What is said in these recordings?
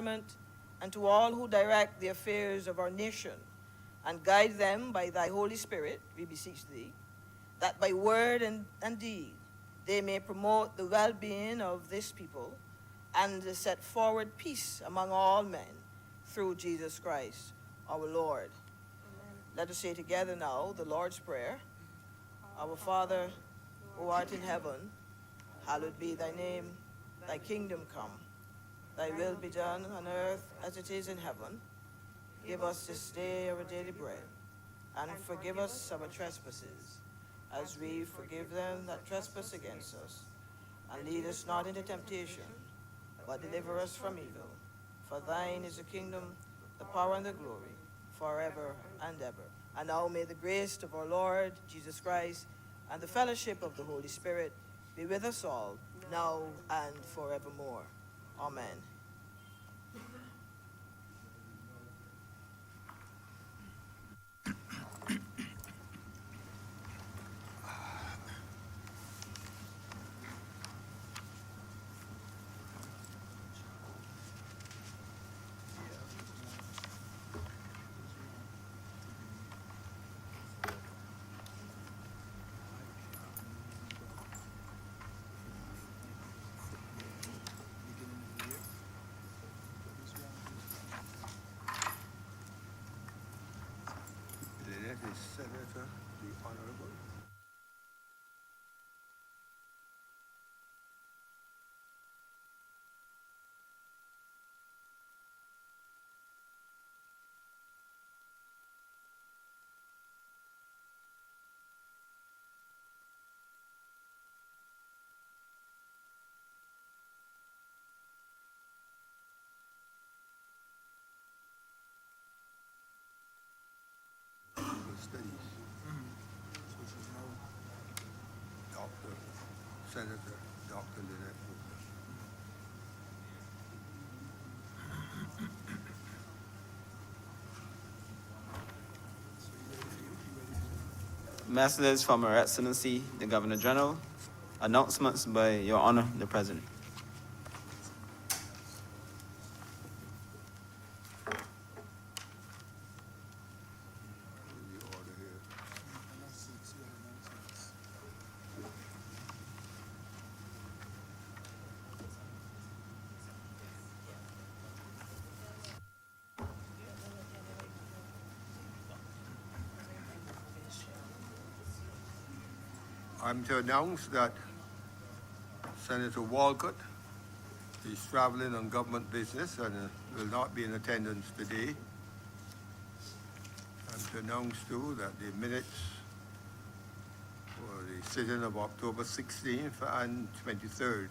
Parliament, and to all who direct the affairs of our nation, and guide them by thy Holy Spirit, we beseech thee, that by word and deed they may promote the well-being of this people and set forward peace among all men through Jesus Christ, our Lord. Amen. Let us say together now the Lord's Prayer. Our Father, who art in heaven, hallowed be thy name. Thy kingdom come. Thy will be done on earth as it is in heaven. Give us this day our daily bread, and forgive us our trespasses, as we forgive them that trespass against us. And lead us not into temptation, but deliver us from evil. For thine is the kingdom, the power, and the glory, forever and ever. And now may the grace of our Lord Jesus Christ and the fellowship of the Holy Spirit be with us all, now and forevermore. Amen. Senator, the Honourable. Studies. Senator Dr. Lynette Hooper. Messages from Her Excellency, the Governor General. Announcements by Your Honor, the President. I'm to announce that Senator Walcott is traveling on government business and will not be in attendance today. I'm to announce too that the minutes for the sitting of October 16th and 23rd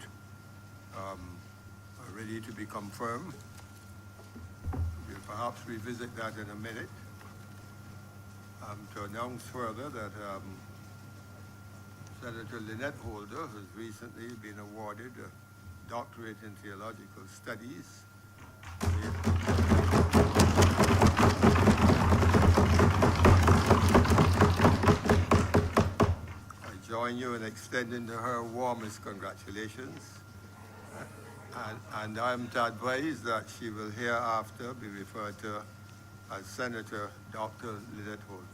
are ready to be confirmed. We'll perhaps revisit that in a minute. I'm to announce further that Senator Lynette Holder has recently been awarded a doctorate in theological studies. I join you in extending to her warmest congratulations. And I'm to advise that she will hereafter be referred to as Senator Dr. Lynette Holder.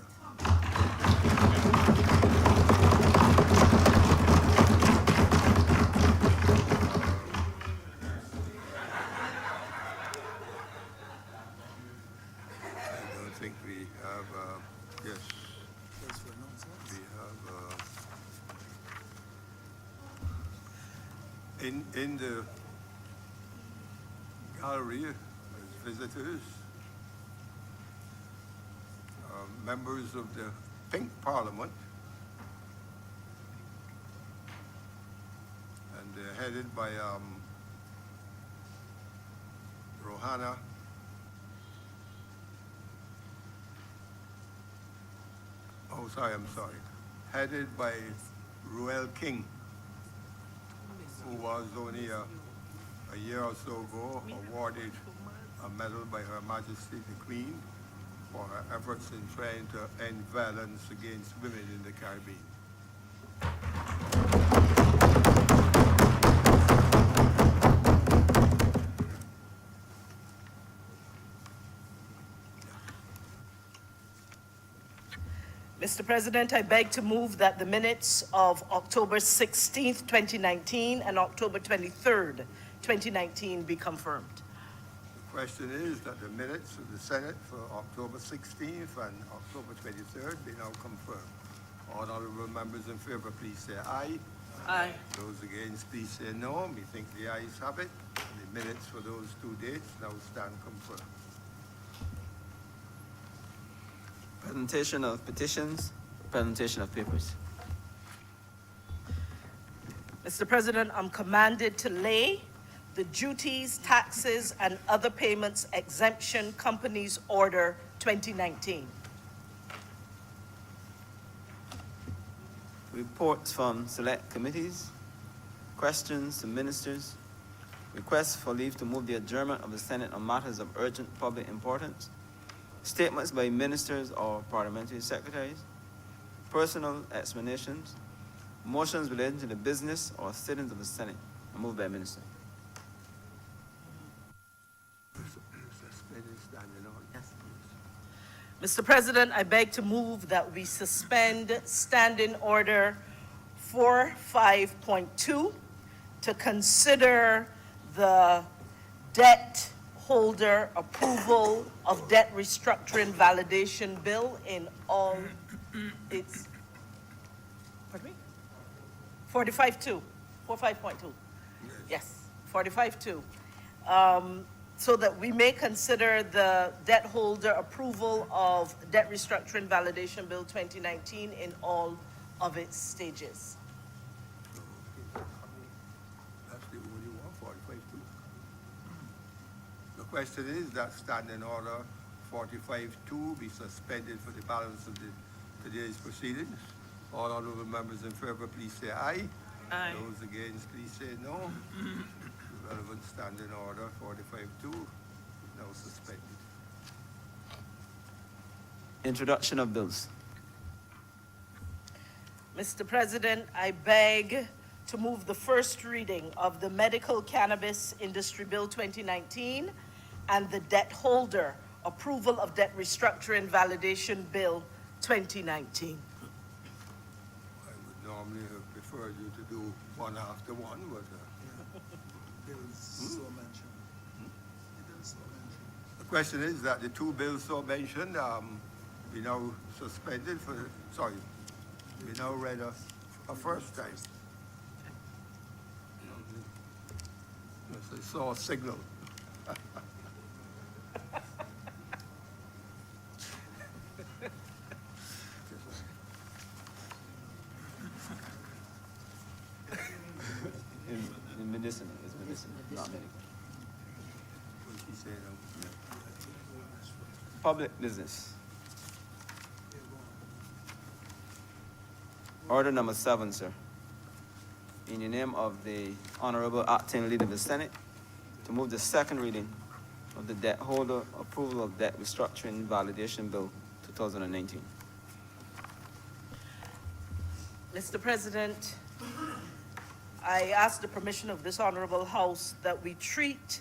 In the gallery as visitors, members of the Pink Parliament, and they're headed by Rohana I'm sorry, headed by Ruel King, who was only a year or so ago awarded a medal by Her Majesty the Queen for her efforts in trying to end violence against women in the Caribbean. Mr. President, I beg to move that the minutes of October 16th, 2019 and October 23rd, 2019 be confirmed. The question is that the minutes of the Senate for October 16th and October 23rd be now confirmed. All honourable members in favour, please say aye. Aye. Those against, please say no. Methink the ayes have it. The minutes for those 2 dates now stand confirmed. Presentation of petitions, presentation of papers. Mr. President, I'm commanded to lay the duties, taxes, and other payments exemption companies order 2019. Reports from select committees, questions to ministers, requests for leave to move the adjournment of the Senate on matters of urgent public importance, statements by ministers or parliamentary secretaries, personal explanations, motions relating to the business or sittings of the Senate. Moved by Minister. Suspended standing order. Mr. President, I beg to move that we suspend Standing Order 45.2 to consider the debt holder approval of debt restructuring validation bill in all its, pardon me? 45.2, 45.2. Yes, 45.2. So that we may consider the debt holder approval of debt restructuring validation bill 2019 in all of its stages. That's the only one, 45-2. The question is that standing order 45-2 be suspended for the balance of today's proceedings. All honourable members in favour, please say aye. Aye. Those against, please say no. The relevant standing order 45-2 is now suspended. Introduction of bills. Mr. President, I beg to move the first reading of the Medical Cannabis Industry Bill 2019 and the Debt Holder Approval of Debt Restructuring Validation Bill 2019. I would normally have preferred you to do one after one, but the question is that the two bills so mentioned be now suspended for, sorry, we now read a first time. Yes, I saw a signal. In medicinal, it's medicinal, not medical. What she said, Public business. Order number 7, sir. In the name of the Honourable Acting Leader of the Senate, to move the second reading of the Debt Holder Approval of Debt Restructuring Validation Bill 2019. Mr. President, I ask the permission of this Honorable House that we treat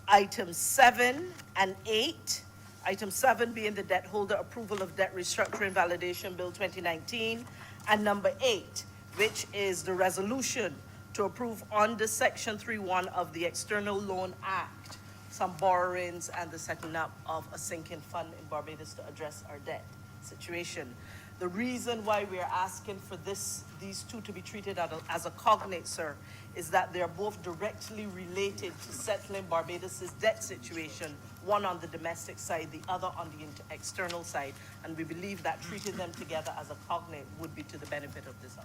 items 7 and 8, item 7 being the Debt Holder Approval of Debt Restructuring Validation Bill 2019, and number 8, which is the resolution to approve under Section 3.1 of the External Loan Act, some borrowings and the setting up of a sinking fund in Barbados to address our debt situation. The reason why we are asking for these two to be treated as a cognate, sir, is that they are both directly related to settling Barbados' debt situation, one on the domestic side, the other on the external side. And we believe that treating them together as a cognate would be to the benefit of this house.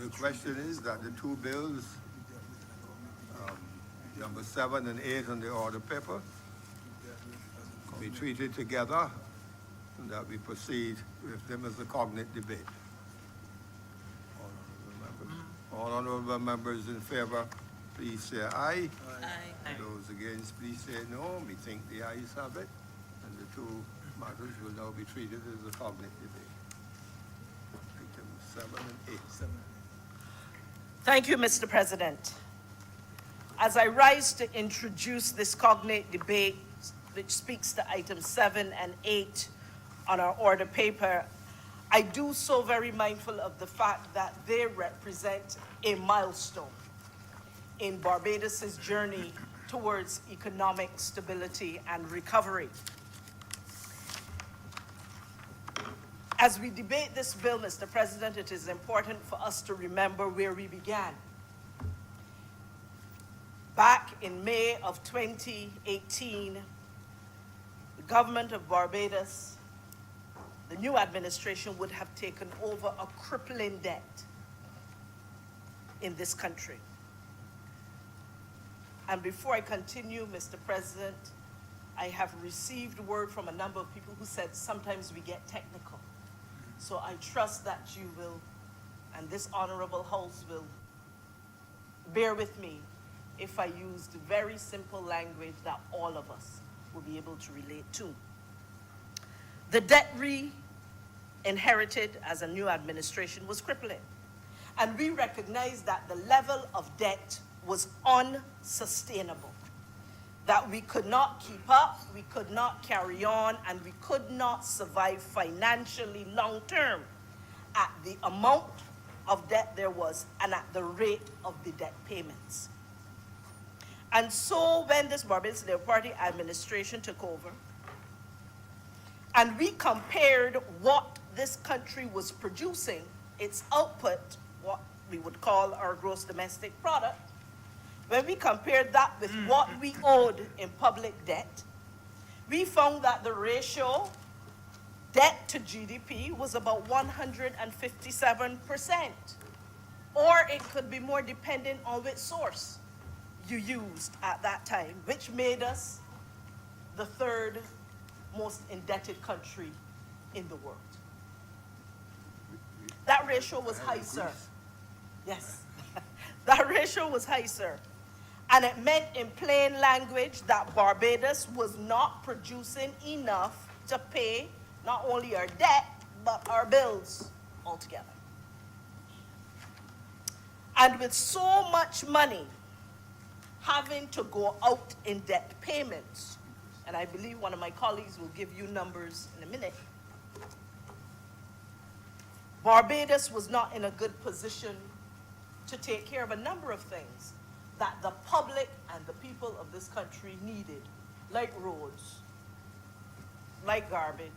the question is that the two bills, number 7 and 8 on the order paper, be treated together, and that we proceed with them as a cognate debate. All honourable members in favour, please say aye. Aye. Those against, please say no. We think the ayes have it, and the two matters will now be treated as a cognate debate. Items 7 and 8. Thank you, Mr. President. As I rise to introduce this cognate debate which speaks to items 7 and 8 on our order paper, I do so very mindful of the fact that they represent a milestone in Barbados' journey towards economic stability and recovery. As we debate this bill, Mr. President, it is important for us to remember where we began. Back in May of 2018, the government of Barbados, the new administration, would have taken over a crippling debt in this country. And before I continue, Mr. President, I have received word from a number of people who said sometimes we get technical. So I trust that you will, and this honorable house will, bear with me if I use the very simple language that all of us will be able to relate to. The debt we inherited as a new administration was crippling. And we recognized that the level of debt was unsustainable, that we could not keep up, we could not carry on, and we could not survive financially long term at the amount of debt there was and at the rate of the debt payments. And so when this Barbados Labour Party administration took over, and we compared what this country was producing, its output, what we would call our gross domestic product, when we compared that with what we owed in public debt, we found that the ratio, debt to GDP, was about 157%. Or it could be more dependent on which source you used at that time, which made us the third most indebted country in the world. That ratio was high, sir. Yes, that ratio was high, sir. And it meant in plain language that Barbados was not producing enough to pay not only our debt, but our bills altogether. And with so much money having to go out in debt payments, and I believe one of my colleagues will give you numbers in a minute, Barbados was not in a good position to take care of a number of things that the public and the people of this country needed, like roads, like garbage,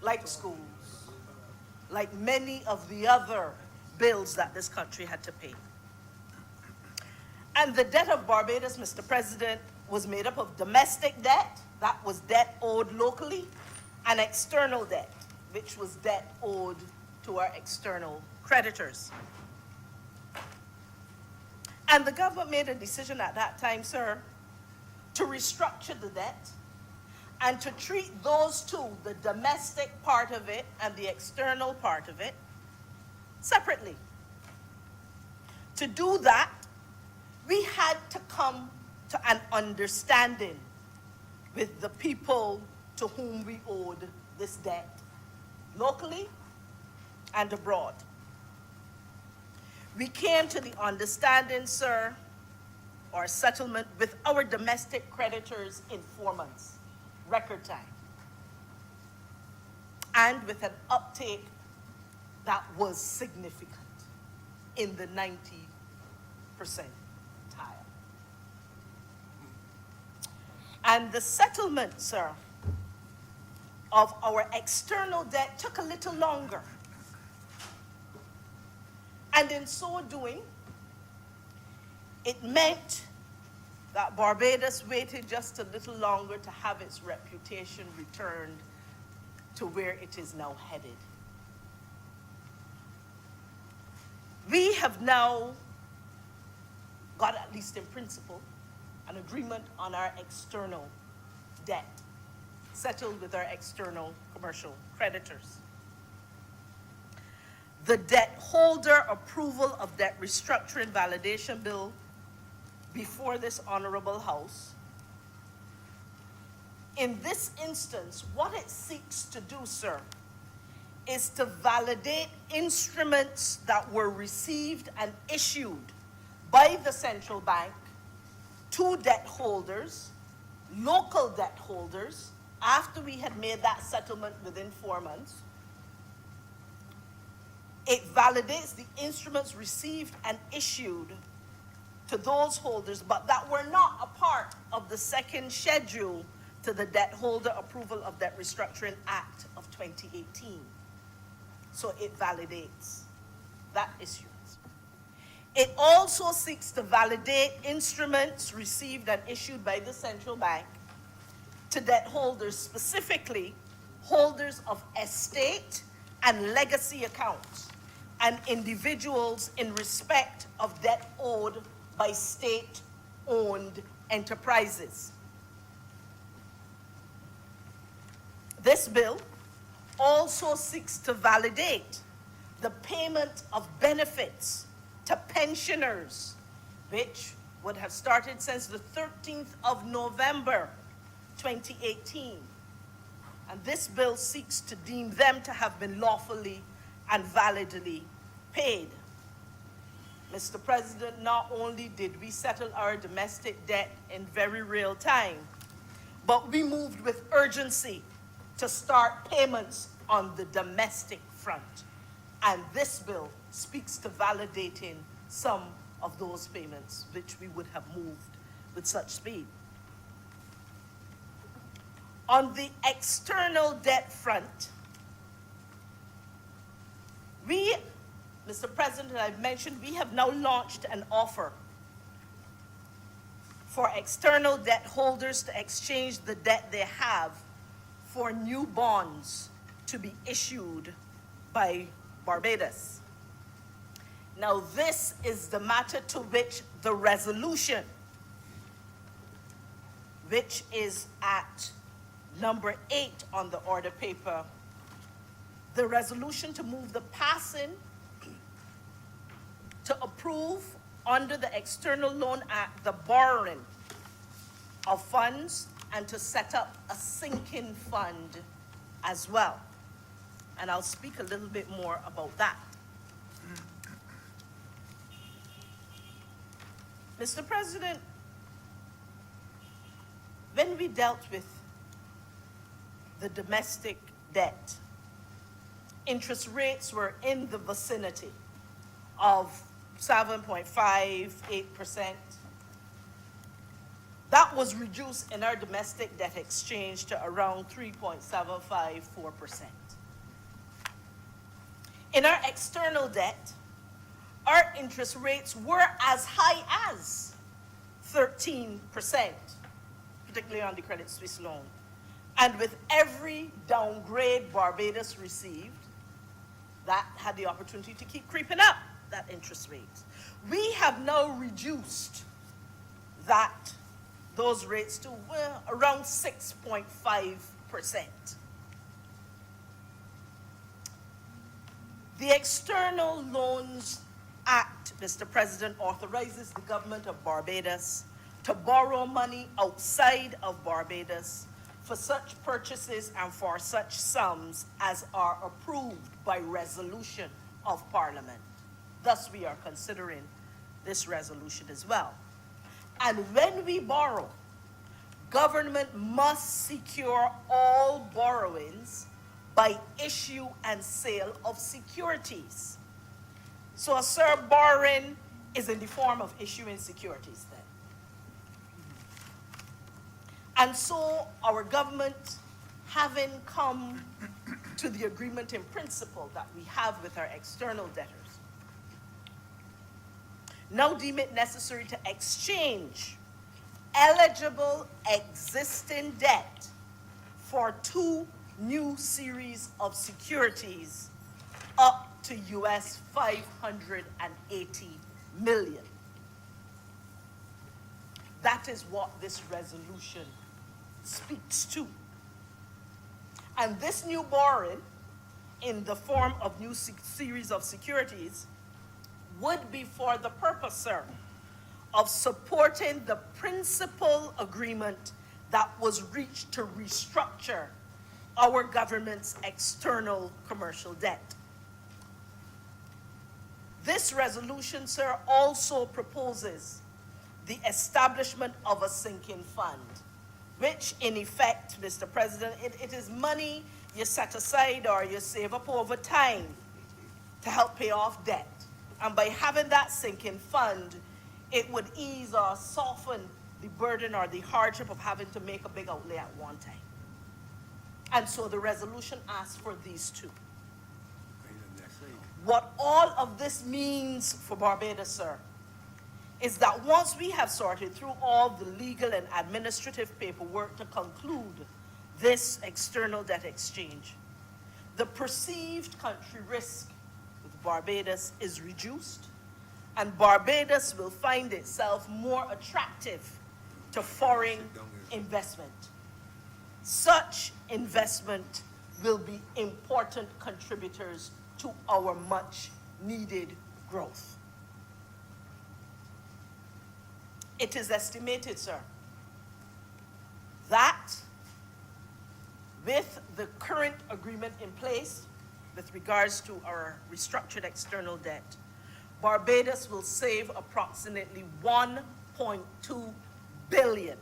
like schools, like many of the other bills that this country had to pay. And the debt of Barbados, Mr. President, was made up of domestic debt, that was debt owed locally, and external debt, which was debt owed to our external creditors. And the government made a decision at that time, sir, to restructure the debt and to treat those two, the domestic part of it and the external part of it, separately. To do that, we had to come to an understanding with the people to whom we owed this debt, locally and abroad. We came to the understanding, sir, or settlement with our domestic creditors in 4 months, record time, and with an uptake that was significant in the 90%. And the settlement, sir, of our external debt took a little longer. And in so doing, it meant that Barbados waited just a little longer to have its reputation returned to where it is now headed. We have now got, at least in principle, an agreement on our external debt, settled with our external commercial creditors. The debt holder approval of debt restructuring validation bill before this honorable house. In this instance, what it seeks to do, sir, is to validate instruments that were received and issued by the central bank to debt holders local debt holders, after we had made that settlement within 4 months, it validates the instruments received and issued to those holders, but that were not a part of the second schedule to the Debt Holder Approval of Debt Restructuring Act of 2018. So it validates that issuance. It also seeks to validate instruments received and issued by the central bank to debt holders, specifically holders of estate and legacy accounts, and individuals in respect of debt owed by state-owned enterprises. This bill also seeks to validate the payment of benefits to pensioners, which would have started since the 13th of November, 2018. And this bill seeks to deem them to have been lawfully and validly paid. Mr. President, not only did we settle our domestic debt in very real time, but we moved with urgency to start payments on the domestic front. And this bill speaks to validating some of those payments, which we would have moved with such speed. On the external debt front, we, Mr. President, I've mentioned, we have now launched an offer for external debt holders to exchange the debt they have for new bonds to be issued by Barbados. Now, this is the matter to which the resolution, which is at number 8 on the order paper, the resolution to move the passing to approve under the External Loan Act the borrowing of funds and to set up a sinking fund as well. And I'll speak a little bit more about that. Mr. President, when we dealt with the domestic debt, interest rates were in the vicinity of 7.58%. That was reduced in our domestic debt exchange to around 3.754%. In our external debt, our interest rates were as high as 13%, particularly on the Credit Suisse loan. And with every downgrade Barbados received, that had the opportunity to keep creeping up, that interest rate. We have now reduced those rates to around 6.5%. The External Loans Act, Mr. President, authorizes the government of Barbados to borrow money outside of Barbados for such purchases and for such sums as are approved by resolution of Parliament. Thus, we are considering this resolution as well. And when we borrow, government must secure all borrowings by issue and sale of securities. So, sir, borrowing is in the form of issuing securities then. And so our government, having come to the agreement in principle that we have with our external debtors, now deem it necessary to exchange eligible existing debt for 2 new series of securities up to US $580 million. That is what this resolution speaks to. And this new borrowing in the form of new series of securities would be for the purpose, sir, of supporting the principal agreement that was reached to restructure our government's external commercial debt. This resolution, sir, also proposes the establishment of a sinking fund which in effect, Mr. President, it is money you set aside or you save up over time to help pay off debt. And by having that sinking fund, it would ease or soften the burden or the hardship of having to make a big outlay at one time. And so the resolution asks for these two. What all of this means for Barbados, sir, is that once we have sorted through all the legal and administrative paperwork to conclude this external debt exchange, the perceived country risk with Barbados is reduced, and Barbados will find itself more attractive to foreign investment. Such investment will be important contributors to our much needed growth. It is estimated, sir, that with the current agreement in place with regards to our restructured external debt, Barbados will save approximately $1.2 billion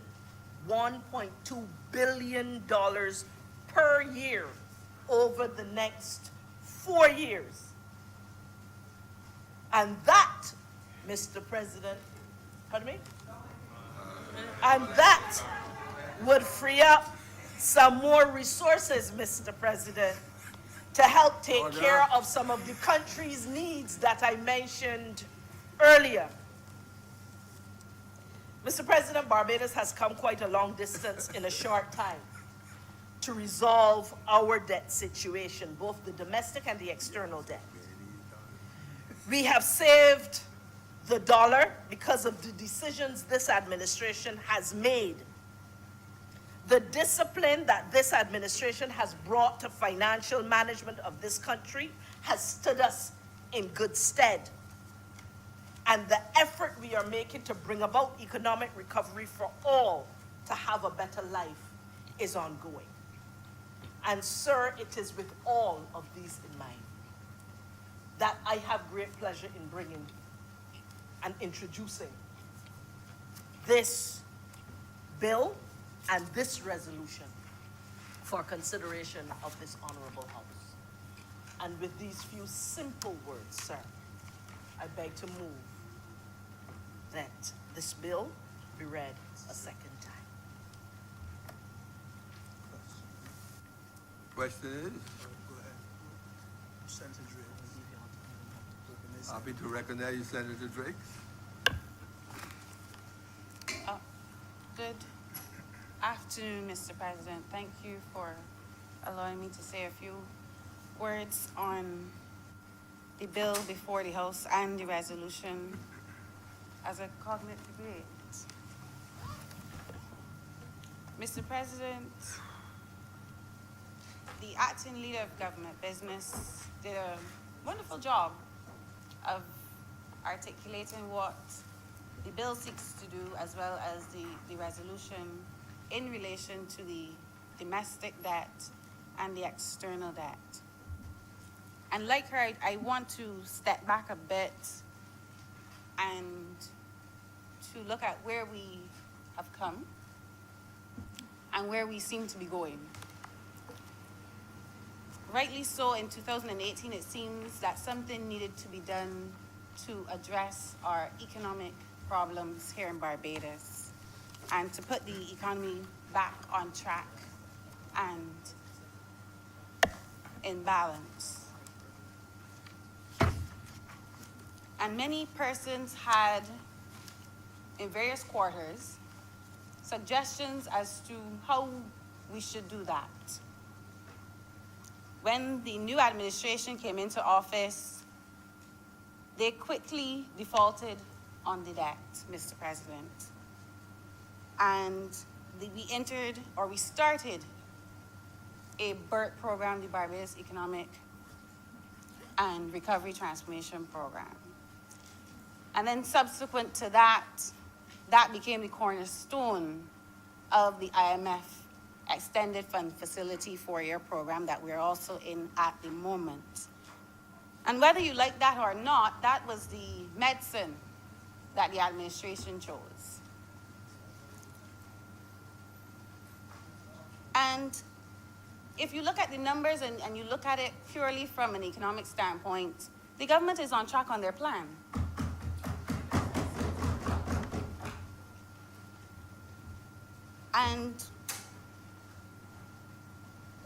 per year over the next 4 years. And that, Mr. President, pardon me? And that would free up some more resources, Mr. President, to help take care of some of the country's needs that I mentioned earlier. Mr. President, Barbados has come quite a long distance in a short time to resolve our debt situation, both the domestic and the external debt. We have saved the dollar because of the decisions this administration has made. The discipline that this administration has brought to financial management of this country has stood us in good stead. And the effort we are making to bring about economic recovery for all to have a better life is ongoing. And sir, it is with all of these in mind that I have great pleasure in bringing and introducing this bill and this resolution for consideration of this honorable house. And with these few simple words, sir, I beg to move that this bill be read a second time. Question is? Happy to recognize you, Senator Drake. Good afternoon, Mr. President. Thank you for allowing me to say a few words on the bill before the House and the resolution as a cognate debate. Mr. President, the acting leader of government business did a wonderful job of articulating what the bill seeks to do, as well as the resolution in relation to the domestic debt and the external debt. And like her, I want to step back a bit and to look at where we have come and where we seem to be going. Rightly so, in 2018, it seems that something needed to be done to address our economic problems here in Barbados and to put the economy back on track and in balance. And many persons had, in various quarters, suggestions as to how we should do that. When the new administration came into office, they quickly defaulted on the debt, Mr. President. And we started a BERT program, the Barbados Economic and Recovery Transformation Program. And then subsequent to that, that became the cornerstone of the IMF Extended Fund Facility 4-year program that we're also in at the moment. And whether you like that or not, that was the medicine that the administration chose. And if you look at the numbers and you look at it purely from an economic standpoint, the government is on track on their plan. And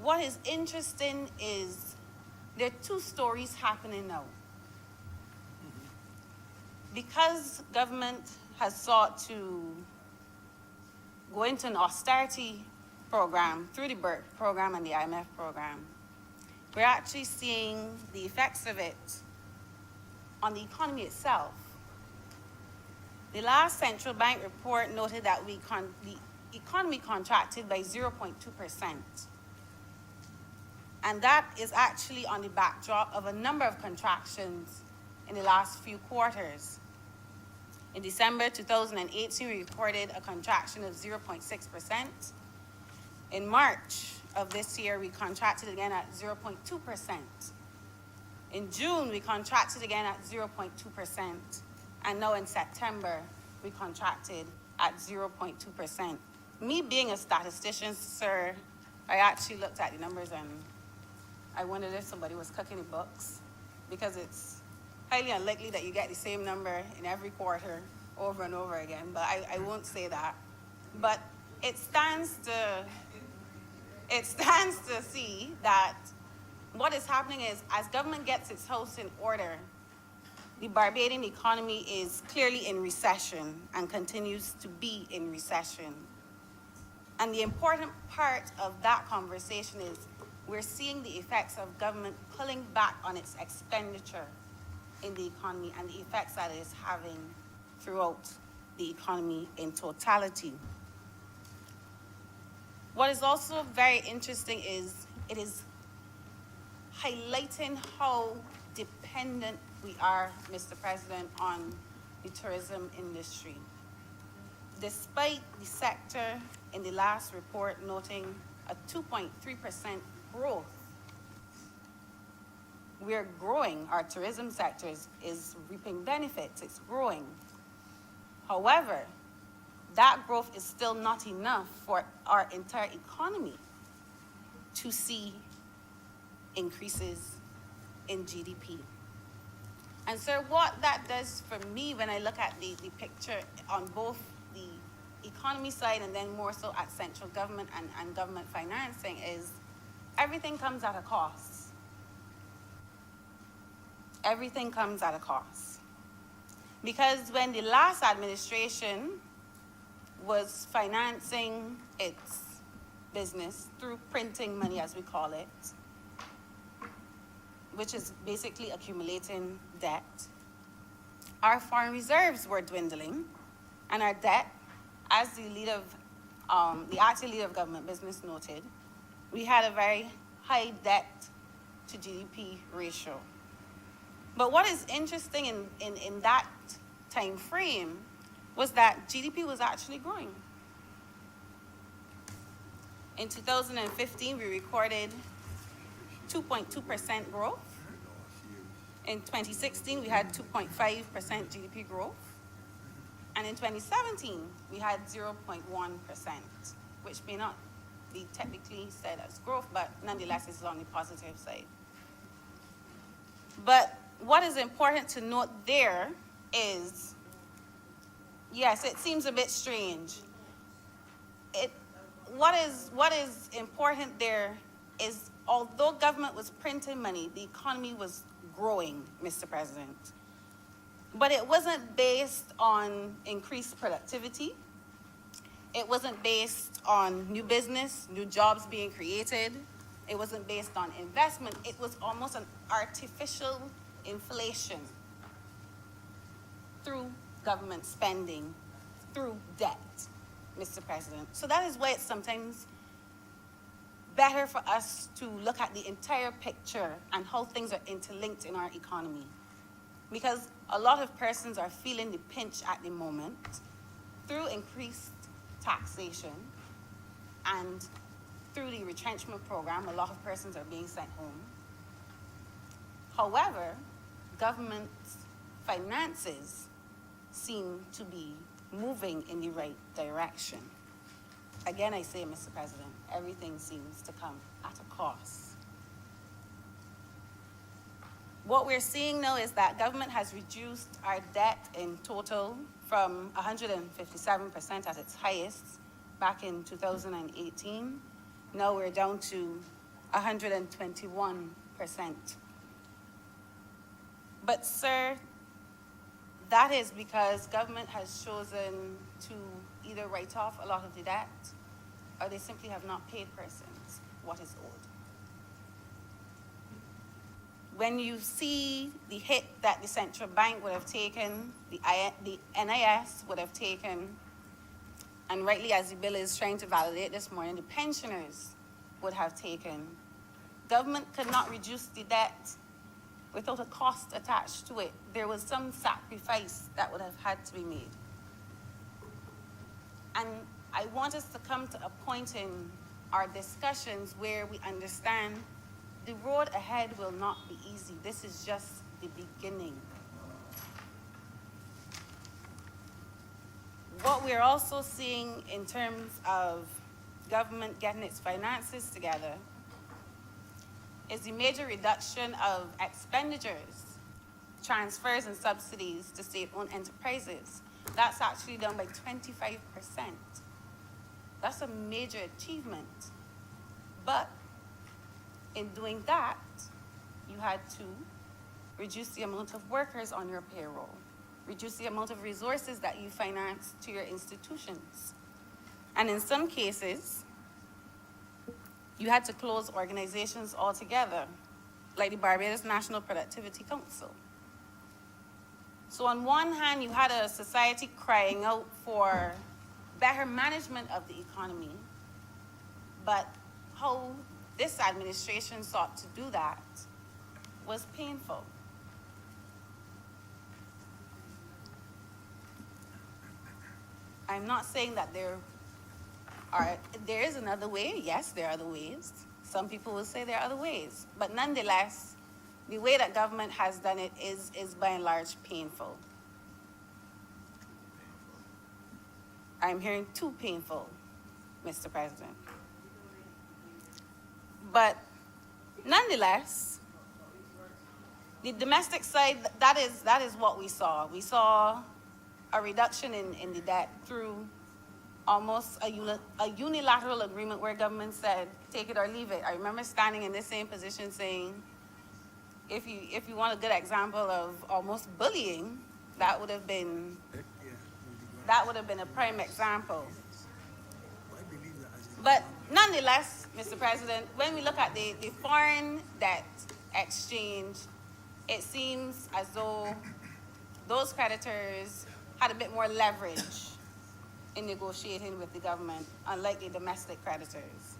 what is interesting is there are two stories happening now. Because government has sought to go into an austerity program through the BERT program and the IMF program, we're actually seeing the effects of it on the economy itself. The last central bank report noted that the economy contracted by 0.2%. And that is actually on the backdrop of a number of contractions in the last few quarters. In December 2018, we recorded a contraction of 0.6%. In March of this year, we contracted again at 0.2%. In June, we contracted again at 0.2%. And now in September, we contracted at 0.2%. Me being a statistician, sir, I actually looked at the numbers and I wondered if somebody was cooking the books, because it's highly unlikely that you get the same number in every quarter over and over again, but I won't say that. But it stands to see that what is happening is, as government gets its house in order, the Barbadian economy is clearly in recession and continues to be in recession. And the important part of that conversation is we're seeing the effects of government pulling back on its expenditure in the economy and the effects that it is having throughout the economy in totality. What is also very interesting is it is highlighting how dependent we are, Mr. President, on the tourism industry. Despite the sector in the last report noting a 2.3% growth, we're growing. Our tourism sector is reaping benefits, it's growing. However, that growth is still not enough for our entire economy to see increases in GDP. And so what that does for me when I look at the picture on both the economy side and then more so at central government and government financing is everything comes at a cost. Everything comes at a cost. Because when the last administration was financing its business through printing money, as we call it, which is basically accumulating debt, our foreign reserves were dwindling, and our debt, as the acting leader of government business noted, we had a very high debt to GDP ratio. But what is interesting in that time frame was that GDP was actually growing. In 2015, we recorded 2.2% growth. In 2016, we had 2.5% GDP growth. And in 2017, we had 0.1%, which may not be technically said as growth, but nonetheless is on the positive side. But what is important to note there is, yes, it seems a bit strange. What is important there is, although government was printing money, the economy was growing, Mr. President. But it wasn't based on increased productivity. It wasn't based on new business, new jobs being created. It wasn't based on investment. It was almost an artificial inflation through government spending, through debt, Mr. President. So that is why it's sometimes better for us to look at the entire picture and how things are interlinked in our economy. Because a lot of persons are feeling the pinch at the moment through increased taxation and through the retrenchment program. A lot of persons are being sent home. However, government's finances seem to be moving in the right direction. again, I say, Mr. President, everything seems to come at a cost. What we're seeing now is that government has reduced our debt in total from 157% at its highest back in 2018. Now we're down to 121%. But sir, that is because government has chosen to either write off a lot of the debt or they simply have not paid persons what is owed. When you see the hit that the central bank would have taken, the NIS would have taken, and rightly as the bill is trying to validate this morning, the pensioners would have taken, government could not reduce the debt without a cost attached to it. There was some sacrifice that would have had to be made. And I want us to come to a point in our discussions where we understand the road ahead will not be easy. This is just the beginning. What we're also seeing in terms of government getting its finances together is the major reduction of expenditures, transfers and subsidies to state-owned enterprises. That's actually down by 25%. That's a major achievement. But in doing that, you had to reduce the amount of workers on your payroll, reduce the amount of resources that you finance to your institutions. And in some cases, you had to close organizations altogether, like the Barbados National Productivity Council. So on one hand, you had a society crying out for better management of the economy, but how this administration sought to do that was painful. I'm not saying that there is another way. Yes, there are other ways. Some people will say there are other ways. But nonetheless, the way that government has done it is by and large painful. I'm hearing too painful, Mr. President. But nonetheless, the domestic side, that is what we saw. We saw a reduction in the debt through almost a unilateral agreement where government said, take it or leave it. I remember standing in this same position saying, if you want a good example of almost bullying, that would have been a prime example. But nonetheless, Mr. President, when we look at the foreign debt exchange, it seems as though those creditors had a bit more leverage in negotiating with the government, unlike the domestic creditors.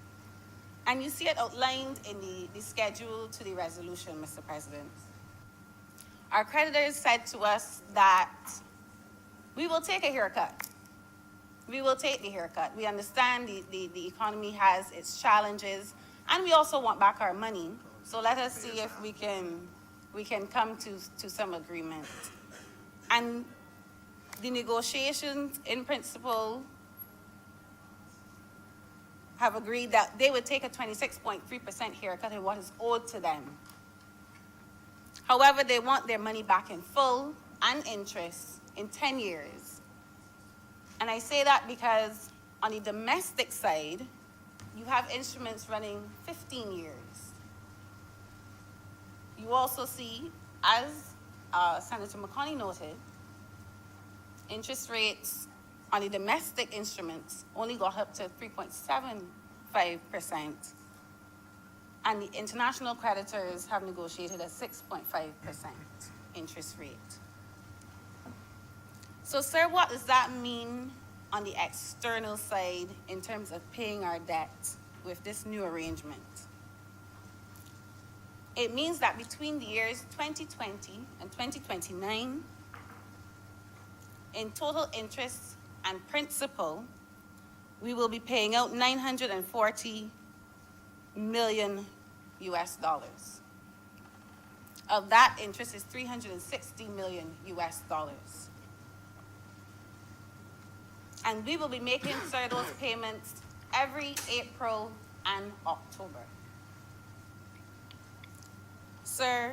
And you see it outlined in the schedule to the resolution, Mr. President. Our creditors said to us that we will take a haircut. We will take the haircut. We understand the economy has its challenges, and we also want back our money. So let us see if we can come to some agreement. And the negotiations, in principle, have agreed that they would take a 26.3% haircut in what is owed to them. However, they want their money back in full and interest in 10 years. And I say that because on the domestic side, you have instruments running 15 years. You also see, as Senator McConney noted, interest rates on the domestic instruments only got up to 3.75%, and the international creditors have negotiated a 6.5% interest rate. So, sir, what does that mean on the external side in terms of paying our debt with this new arrangement? It means that between the years 2020 and 2029, in total interest and principal, we will be paying out $940 million US. Of that, interest is $360 million US. And we will be making, sir, those payments every April and October. Sir,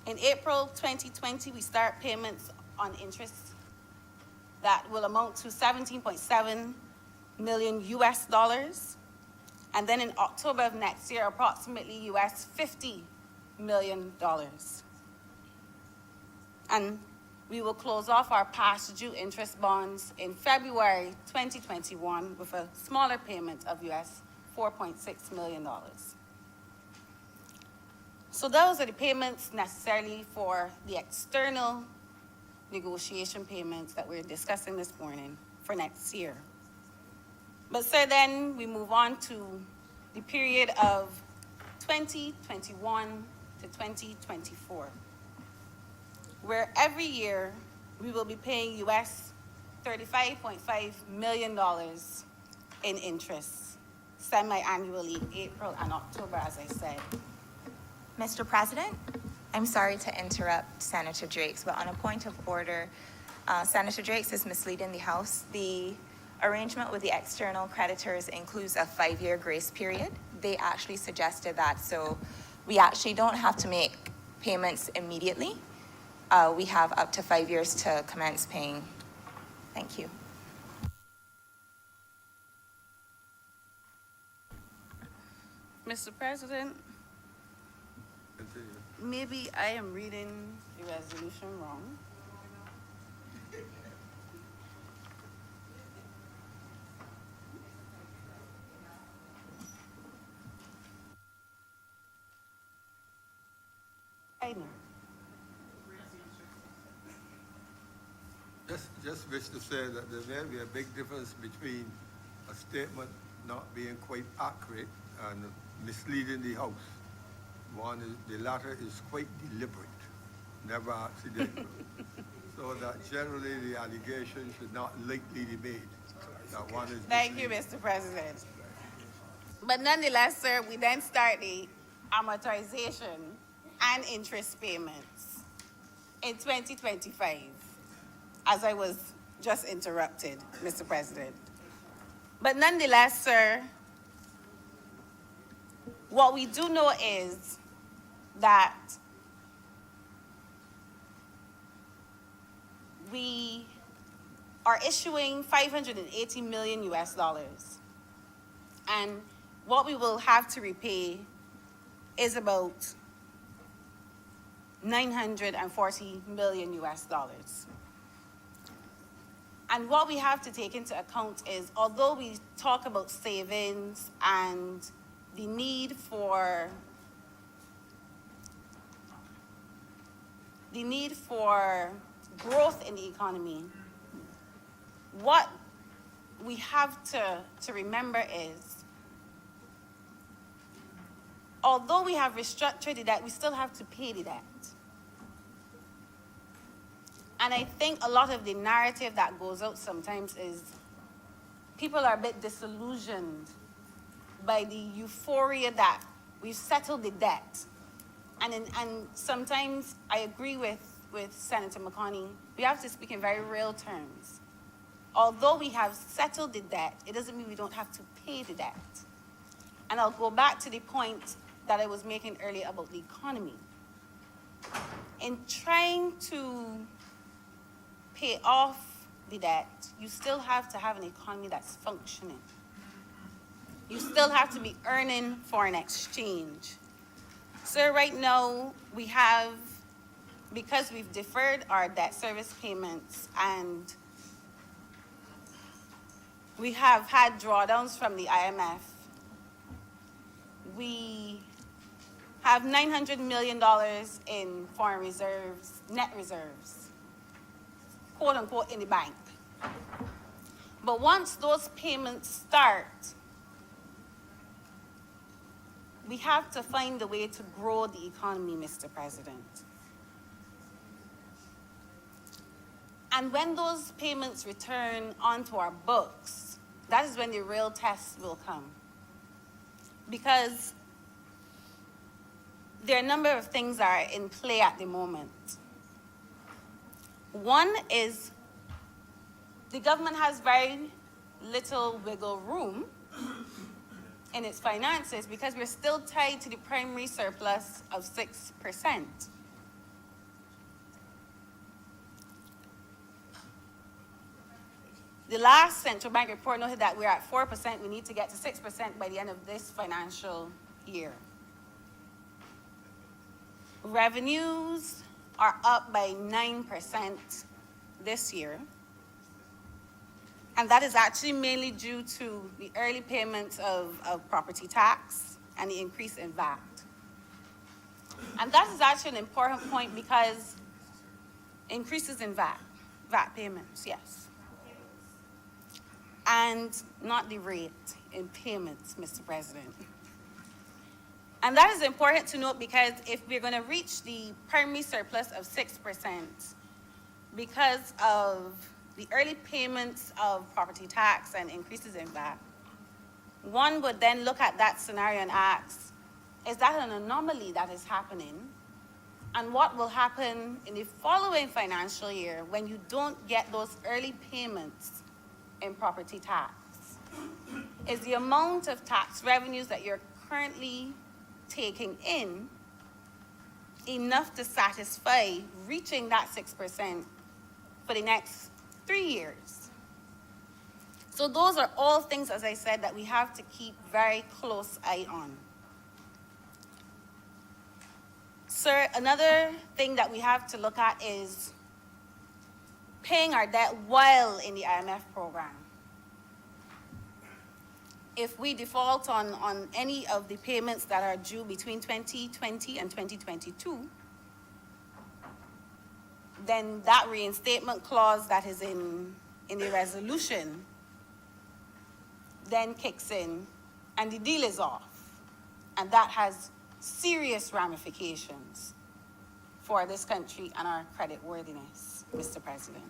in April 2020, we start payments on interest that will amount to 17.7 million US dollars. And then in October of next year, approximately US $50 million. And we will close off our past due interest bonds in February 2021 with a smaller payment of US $4.6 million. So those are the payments necessarily for the external negotiation payments that we're discussing this morning for next year. But sir, then we move on to the period of 2021 to 2024, where every year we will be paying US $35.5 million in interest, semi-annually, April and October, as I said. Mr. President, I'm sorry to interrupt Senator Drakes, but on a point of order, Senator Drakes is misleading the House. The arrangement with the external creditors includes a 5-year grace period. They actually suggested that, so we actually don't have to make payments immediately. We have up to 5 years to commence paying. Thank you. Mr. President, Continue. maybe I am reading the resolution wrong. I know. Just wish to say that there may be a big difference between a statement not being quite accurate and misleading the House. One is, the latter is quite deliberate, never accidental. So that generally the allegation should not lightly be made. That one is Thank you, misleading. Mr. President. But nonetheless, sir, we then start the amortization and interest payments in 2025, as I was just interrupted, Mr. President. But nonetheless, sir, what we do know is that we are issuing 580 million US dollars. And what we will have to repay is about 940 million US dollars. And what we have to take into account is, although we talk about savings and the need for growth in the economy, what we have to remember is, although we have restructured the debt, we still have to pay the debt. And I think a lot of the narrative that goes out sometimes is people are a bit disillusioned by the euphoria that we've settled the debt. And sometimes I agree with Senator McConney, we have to speak in very real terms. Although we have settled the debt, it doesn't mean we don't have to pay the debt. And I'll go back to the point that I was making earlier about the economy. In trying to pay off the debt, you still have to have an economy that's functioning. You still have to be earning foreign exchange. So right now, we have, because we've deferred our debt service payments and we have had drawdowns from the IMF, we have $900 million in foreign reserves, net reserves, quote unquote, in the bank. But once those payments start, we have to find a way to grow the economy, Mr. President. And when those payments return onto our books, that is when the real test will come. Because there are a number of things that are in play at the moment. One is the government has very little wiggle room in its finances because we're still tied to the primary surplus of 6%. The last central bank report noted that we're at 4%. We need to get to 6% by the end of this financial year. Revenues are up by 9% this year. And that is actually mainly due to the early payments of property tax and the increase in VAT. And that is actually an important point because increases in VAT payments, yes. And not the rate in payments, Mr. President. And that is important to note because if we're going to reach the primary surplus of 6%, because of the early payments of property tax and increases in VAT, one would then look at that scenario and ask, is that an anomaly that is happening? And what will happen in the following financial year when you don't get those early payments in property tax? Is the amount of tax revenues that you're currently taking in enough to satisfy reaching that 6% for the next 3 years? So those are all things, as I said, that we have to keep very close eye on. Sir, another thing that we have to look at is paying our debt while in the IMF program. If we default on any of the payments that are due between 2020 and 2022, then that reinstatement clause that is in the resolution then kicks in and the deal is off. And that has serious ramifications for this country and our credit worthiness, Mr. President.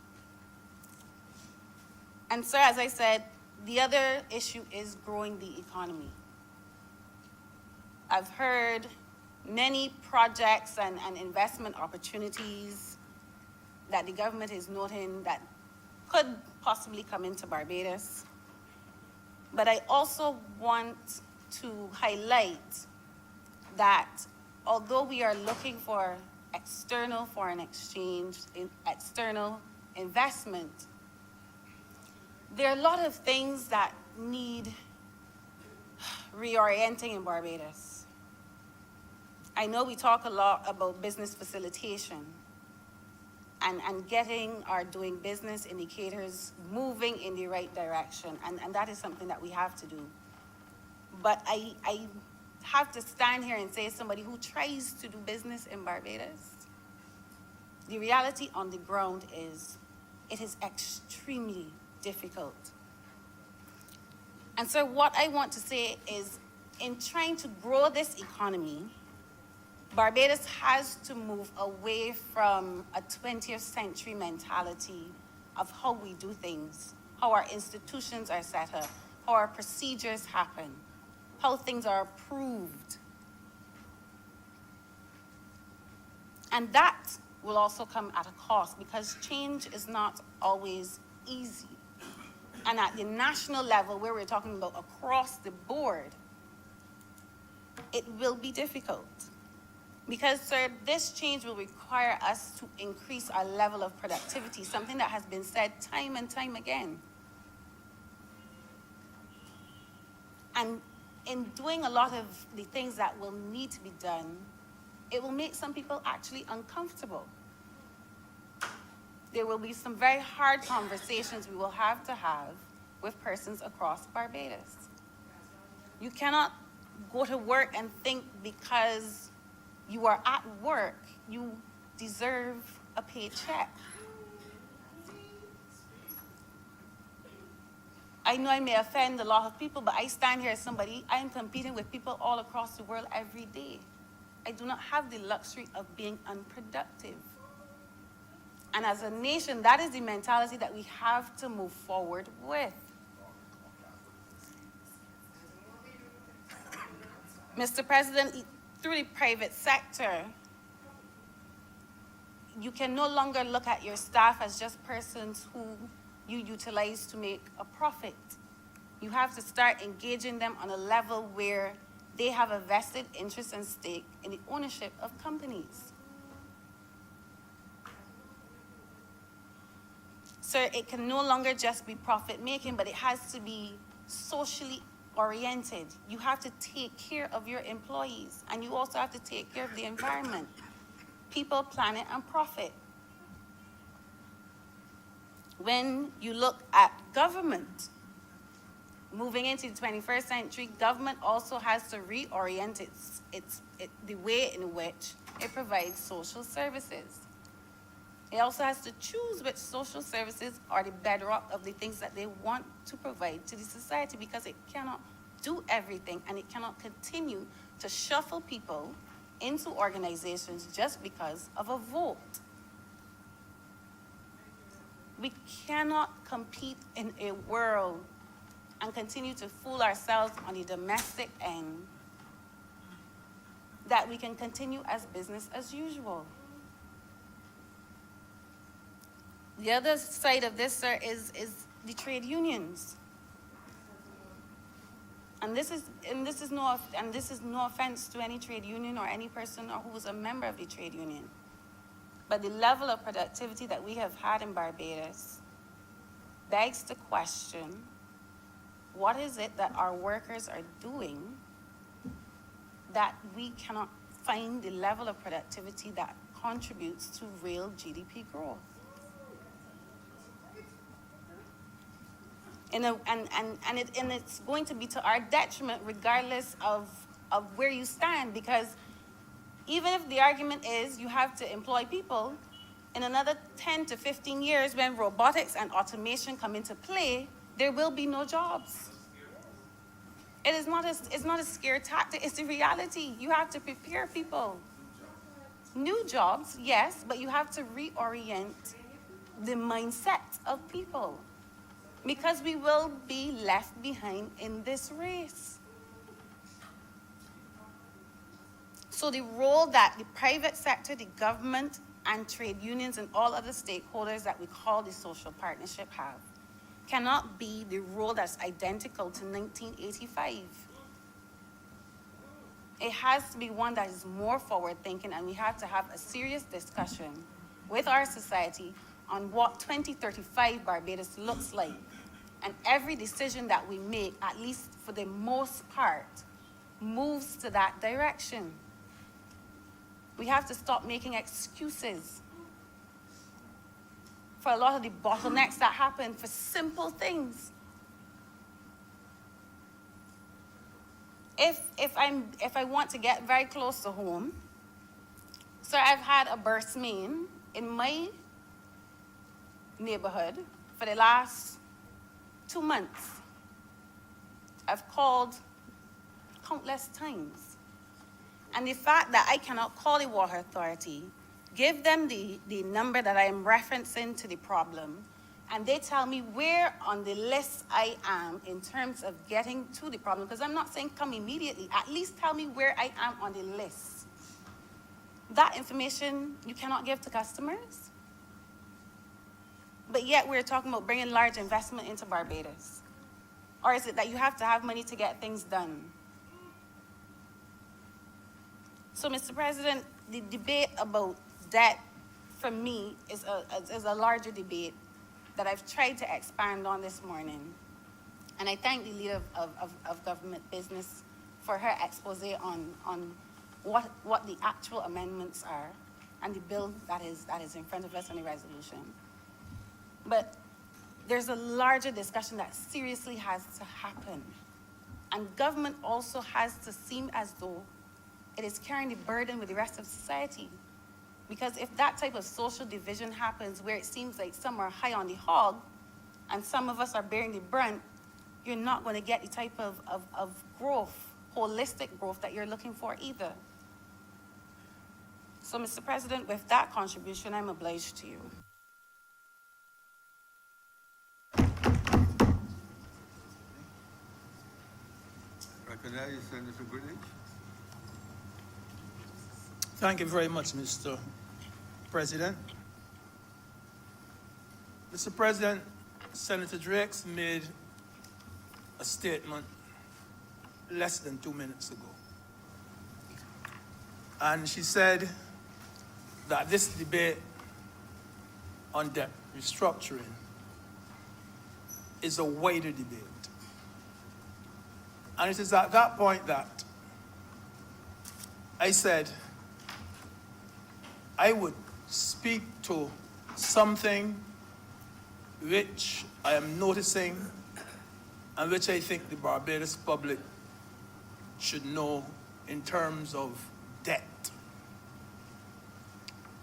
And sir, as I said, the other issue is growing the economy. I've heard many projects and investment opportunities that the government is noting that could possibly come into Barbados. But I also want to highlight that although we are looking for external foreign exchange, external investment, there are a lot of things that need reorienting in Barbados. I know we talk a lot about business facilitation and getting our doing business indicators moving in the right direction, and that is something that we have to do. But I have to stand here and say, as somebody who tries to do business in Barbados, the reality on the ground is it is extremely difficult. And so what I want to say is, in trying to grow this economy, Barbados has to move away from a 20th century mentality of how we do things, how our institutions are set up, how our procedures happen, how things are approved. And that will also come at a cost because change is not always easy. And at the national level, where we're talking about across the board, it will be difficult. Because, sir, this change will require us to increase our level of productivity, something that has been said time and time again. And in doing a lot of the things that will need to be done, it will make some people actually uncomfortable. There will be some very hard conversations we will have to have with persons across Barbados. You cannot go to work and think because you are at work, you deserve a paycheck. I know I may offend a lot of people, but I stand here as somebody, I am competing with people all across the world every day. I do not have the luxury of being unproductive. And as a nation, that is the mentality that we have to move forward with. Mr. President, through the private sector, you can no longer look at your staff as just persons who you utilize to make a profit. You have to start engaging them on a level where they have a vested interest and stake in the ownership of companies. Sir, it can no longer just be profit-making, but it has to be socially oriented. You have to take care of your employees, and you also have to take care of the environment. People, planet, and profit. When you look at government, moving into the 21st century, government also has to reorient the way in which it provides social services. It also has to choose which social services are the bedrock of the things that they want to provide to the society, because it cannot do everything, and it cannot continue to shuffle people into organizations just because of a vote. We cannot compete in a world and continue to fool ourselves on the domestic end that we can continue as business as usual. The other side of this, sir, is the trade unions. And this is no offense to any trade union or any person or who is a member of the trade union. But the level of productivity that we have had in Barbados begs the question, what is it that our workers are doing that we cannot find the level of productivity that contributes to real GDP growth? And it's going to be to our detriment regardless of where you stand, because even if the argument is you have to employ people, in another 10 to 15 years when robotics and automation come into play, there will be no jobs. It's not a scare tactic, it's the reality. You have to prepare people. New jobs, yes, but you have to reorient the mindset of people, because we will be left behind in this race. So the role that the private sector, the government, and trade unions and all other stakeholders that we call the social partnership have cannot be the role that's identical to 1985. It has to be one that is more forward-thinking, and we have to have a serious discussion with our society on what 2035 Barbados looks like. And every decision that we make, at least for the most part, moves to that direction. We have to stop making excuses for a lot of the bottlenecks that happen for simple things. If I want to get very close to home, so I've had a burst main in my neighborhood for the last 2 months. I've called countless times. And the fact that I cannot call the water authority, give them the number that I am referencing to the problem, and they tell me where on the list I am in terms of getting to the problem, because I'm not saying come immediately, at least tell me where I am on the list. That information you cannot give to customers. But yet we're talking about bringing large investment into Barbados. Or is it that you have to have money to get things done? So, Mr. President, the debate about debt, for me, is a larger debate that I've tried to expand on this morning. And I thank the leader of government business for her expose on what the actual amendments are and the bill that is in front of us on the resolution. But there's a larger discussion that seriously has to happen. And government also has to seem as though it is carrying the burden with the rest of society. Because if that type of social division happens where it seems like some are high on the hog and some of us are bearing the brunt, you're not going to get the type of growth, holistic growth that you're looking for either. So, Mr. President, with that contribution, I'm obliged to you. Recognize Senator Greenwich. Thank you very much, Mr. President. Mr. President, Senator Drakes made a statement less than 2 minutes ago. And she said that this debate on debt restructuring is a wider debate. And it is at that point that I said I would speak to something which I am noticing and which I think the Barbados public should know in terms of debt.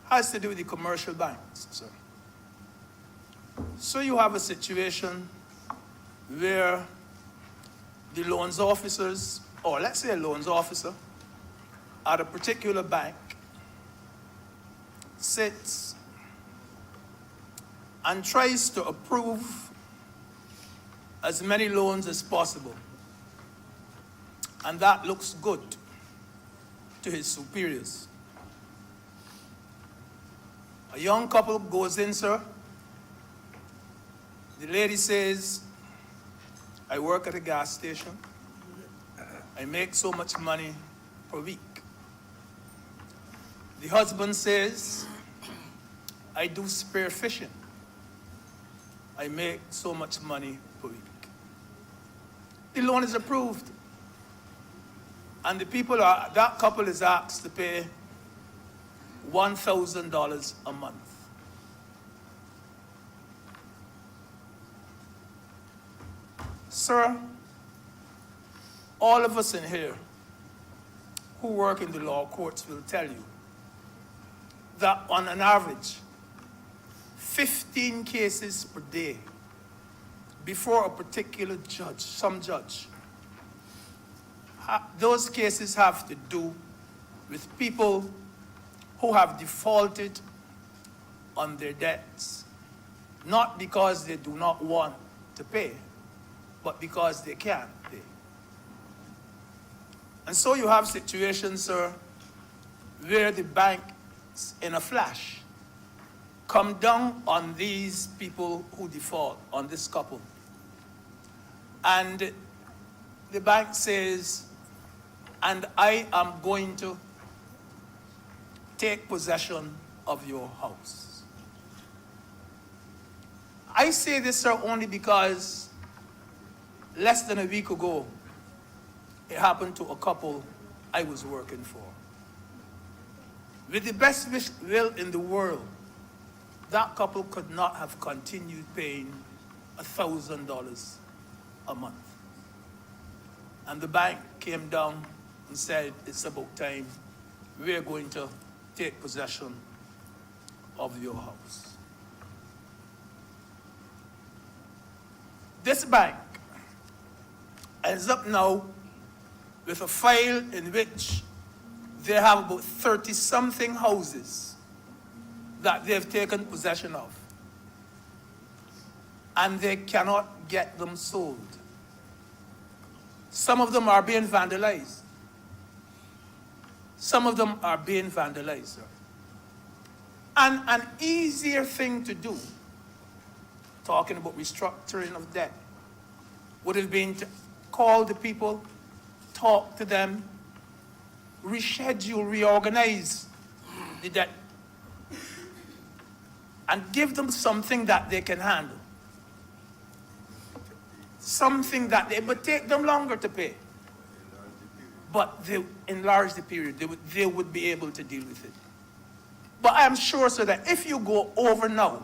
Has to do with the commercial banks, sir. So you have a situation where the loans officers, or let's say a loans officer at a particular bank sits and tries to approve as many loans as possible. And that looks good to his superiors. A young couple goes in, sir. The lady says, I work at a gas station. I make so much money per week. The husband says, I do spear fishing. I make so much money per week. The loan is approved. And that couple is asked to pay $1,000 a month. Sir, all of us in here who work in the law courts will tell you that on an average, 15 cases per day before a particular judge, some judge. Those cases have to do with people who have defaulted on their debts, not because they do not want to pay, but because they can't pay. And so you have situations, sir, where the banks, in a flash, come down on these people who default, on this couple. And the bank says, and I am going to take possession of your house. I say this, sir, only because less than a week ago, it happened to a couple I was working for. With the best will in the world, that couple could not have continued paying $1,000 a month. And the bank came down and said, it's about time, we're going to take possession of your house. This bank ends up now with a file in which they have about 30-something houses that they've taken possession of. And they cannot get them sold. Some of them are being vandalized. Some of them are being vandalized, sir. And an easier thing to do, talking about restructuring of debt, would have been to call the people, talk to them, reschedule, reorganize the debt, and give them something that they can handle. Something that it would take them longer to pay. But they enlarge the period. They would be able to deal with it. But I am sure, sir, that if you go over now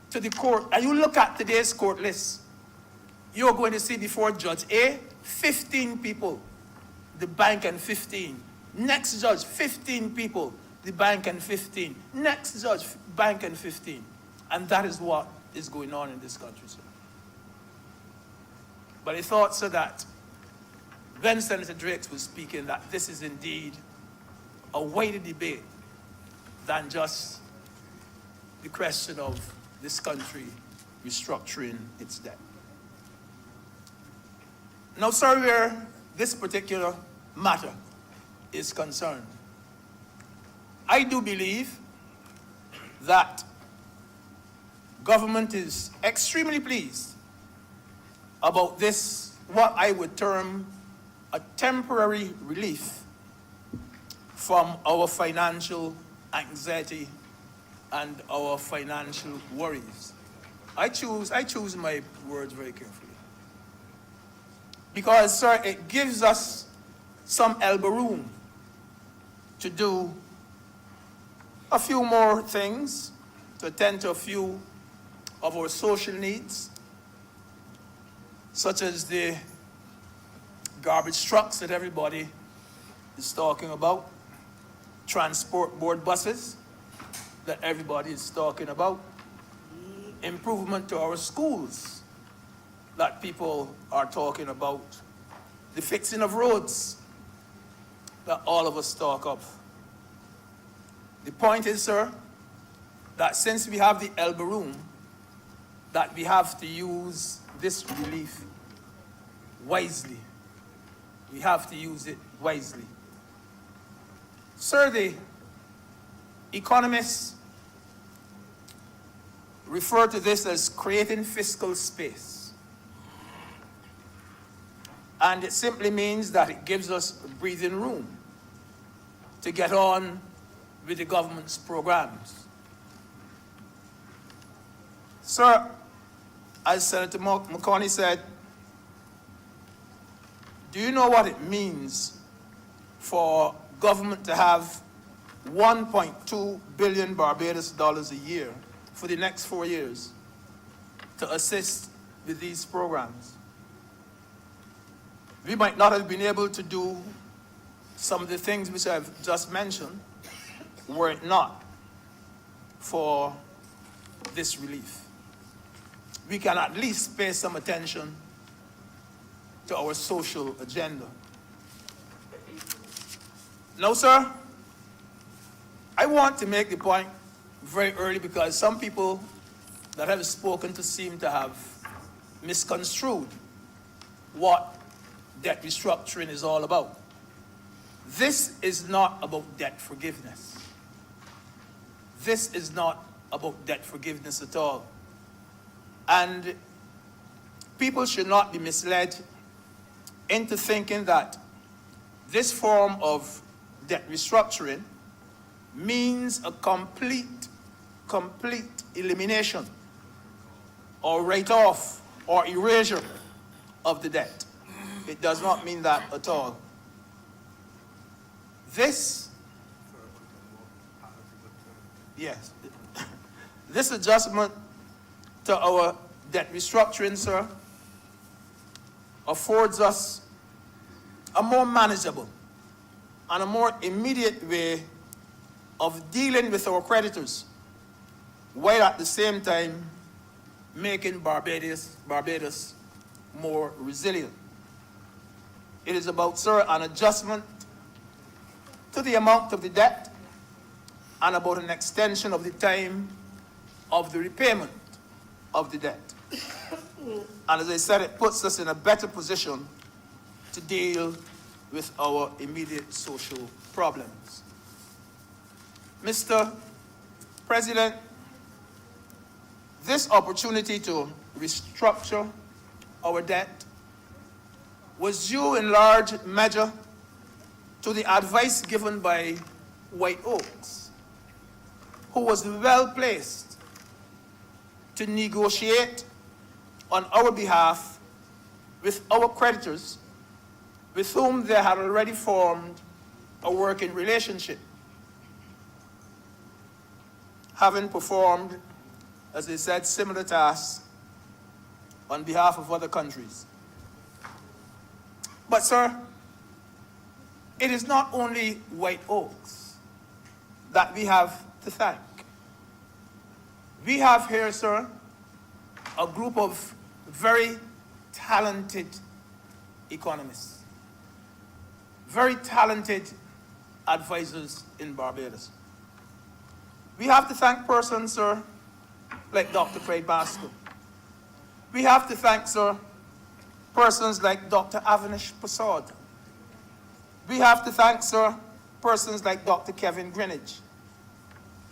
to the court and you look at today's court list, you're going to see before Judge A, 15 people, the bank and 15. Next judge, 15 people, the bank and 15. Next judge, bank and 15. And that is what is going on in this country, sir. But I thought, sir, that when Senator Drakes was speaking, that this is indeed a wider debate than just the question of this country restructuring its debt. Now, sir, where this particular matter is concerned, I do believe that government is extremely pleased about this, what I would term a temporary relief from our financial anxiety and our financial worries. I choose my words very carefully. Because, sir, it gives us some elbow room to do a few more things, to attend to a few of our social needs, such as the garbage trucks that everybody is talking about, transport board buses that everybody is talking about, improvement to our schools that people are talking about, the fixing of roads that all of us talk of. The point is, sir, that since we have the elbow room, that we have to use this relief wisely. We have to use it wisely. Sir, the economists refer to this as creating fiscal space. And it simply means that it gives us breathing room to get on with the government's programs. Sir, as Senator McConney said, do you know what it means for government to have 1.2 billion Barbados dollars a year for the next 4 years to assist with these programs? We might not have been able to do some of the things which I've just mentioned were it not for this relief. We can at least pay some attention to our social agenda. Now, sir, I want to make the point very early because some people that have spoken to seem to have misconstrued what debt restructuring is all about. This is not about debt forgiveness. This is not about debt forgiveness at all. And people should not be misled into thinking that this form of debt restructuring means a complete elimination or write-off or erasure of the debt. It does not mean that at all. This adjustment to our debt restructuring, sir, affords us a more manageable and a more immediate way of dealing with our creditors, while at the same time making Barbados more resilient. It is about, sir, an adjustment to the amount of the debt and about an extension of the time of the repayment of the debt. And as I said, it puts us in a better position to deal with our immediate social problems. Mr. President, this opportunity to restructure our debt was due in large measure to the advice given by White Oaks, who was well placed to negotiate on our behalf with our creditors, with whom they had already formed a working relationship, having performed, as they said, similar tasks on behalf of other countries. But, sir, it is not only White Oaks that we have to thank. We have here, sir, a group of very talented economists, very talented advisors in Barbados. We have to thank persons, sir, like Dr. Craig Basco. We have to thank, sir, persons like Dr. Avanish Prasad. We have to thank, sir, persons like Dr. Kevin Greenidge.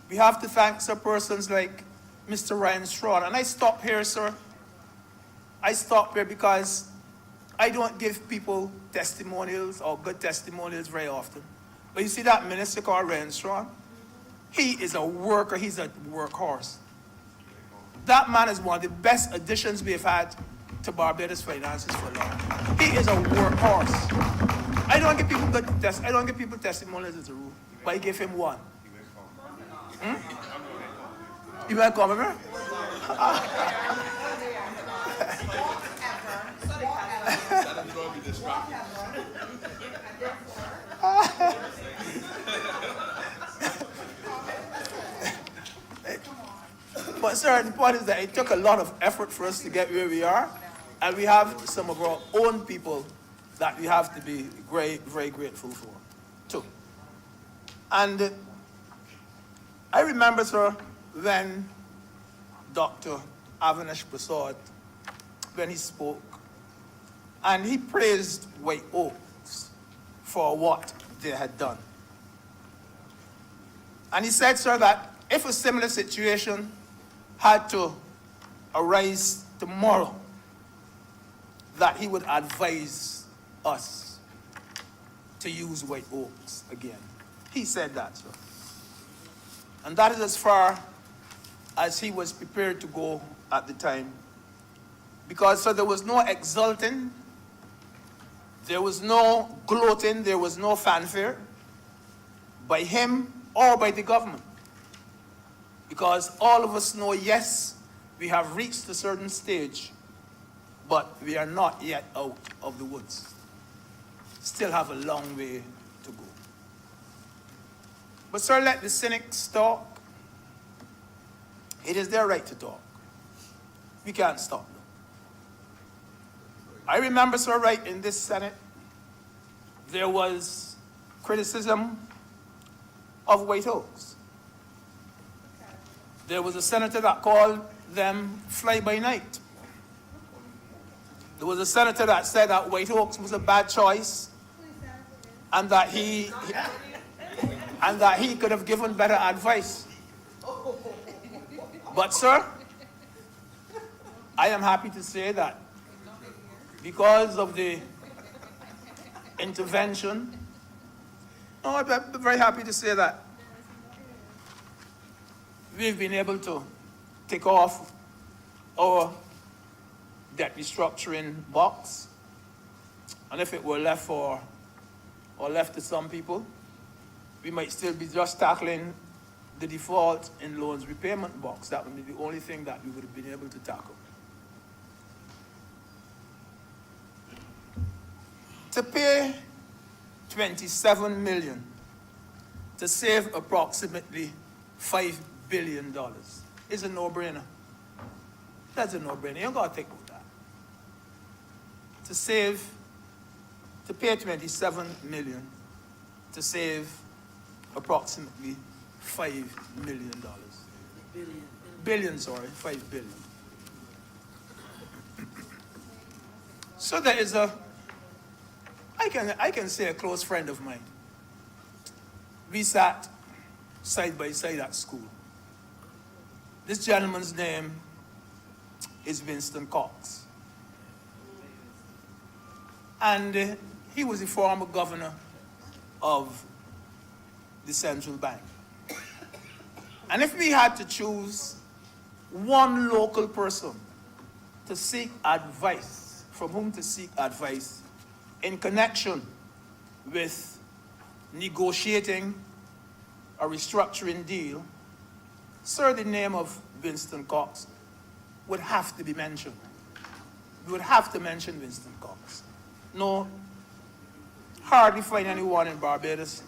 We have to thank, sir, persons like Mr. Ryan Strawn. And I stop here, sir. I stop here because I don't give people testimonials or good testimonials very often. But you see that minister called Renstrom? He is a worker, he's a workhorse. That man is one of the best additions we've had to Barbados finances for long. He is a workhorse. I don't give people testimonials as a rule, but I give him one. You want to come over? But sir, the point is that it took a lot of effort for us to get where we are, and we have some of our own people that we have to be very, very grateful for, too. And I remember, sir, when Dr. Avinash Prasad, when he spoke, and he praised White Oaks for what they had done. And he said, sir, that if a similar situation had to arise tomorrow, that he would advise us to use White Oaks again. He said that, sir. And that is as far as he was prepared to go at the time. Because, sir, there was no exulting, there was no gloating, there was no fanfare by him or by the government. Because all of us know, yes, we have reached a certain stage, but we are not yet out of the woods. Still have a long way to go. But sir, let the cynics talk. It is their right to talk. We can't stop them. I remember, sir, right in this Senate, there was criticism of White Oaks. There was a senator that called them fly-by-night. There was a senator that said that White Oaks was a bad choice and that he could have given better advice. But sir, I am happy to say that because of the intervention, I'm very happy to say that we've been able to take off our debt restructuring box. And if it were left to some people, we might still be just tackling the default in loans repayment box. That would be the only thing that we would have been able to tackle. To pay $27 million to save approximately $5 billion is a no-brainer. That's a no-brainer. You don't got to think about that. To pay $27 million to save approximately $5 million. Billion, sorry, $5 billion. So there is I can say a close friend of mine. We sat side by side at school. This gentleman's name is Winston Cox. And he was the former governor of the central bank. And if we had to choose one local person to seek advice, from whom to seek advice in connection with negotiating a restructuring deal, sir, the name of Winston Cox would have to be mentioned. We would have to mention Winston Cox. No, hardly find anyone in Barbados,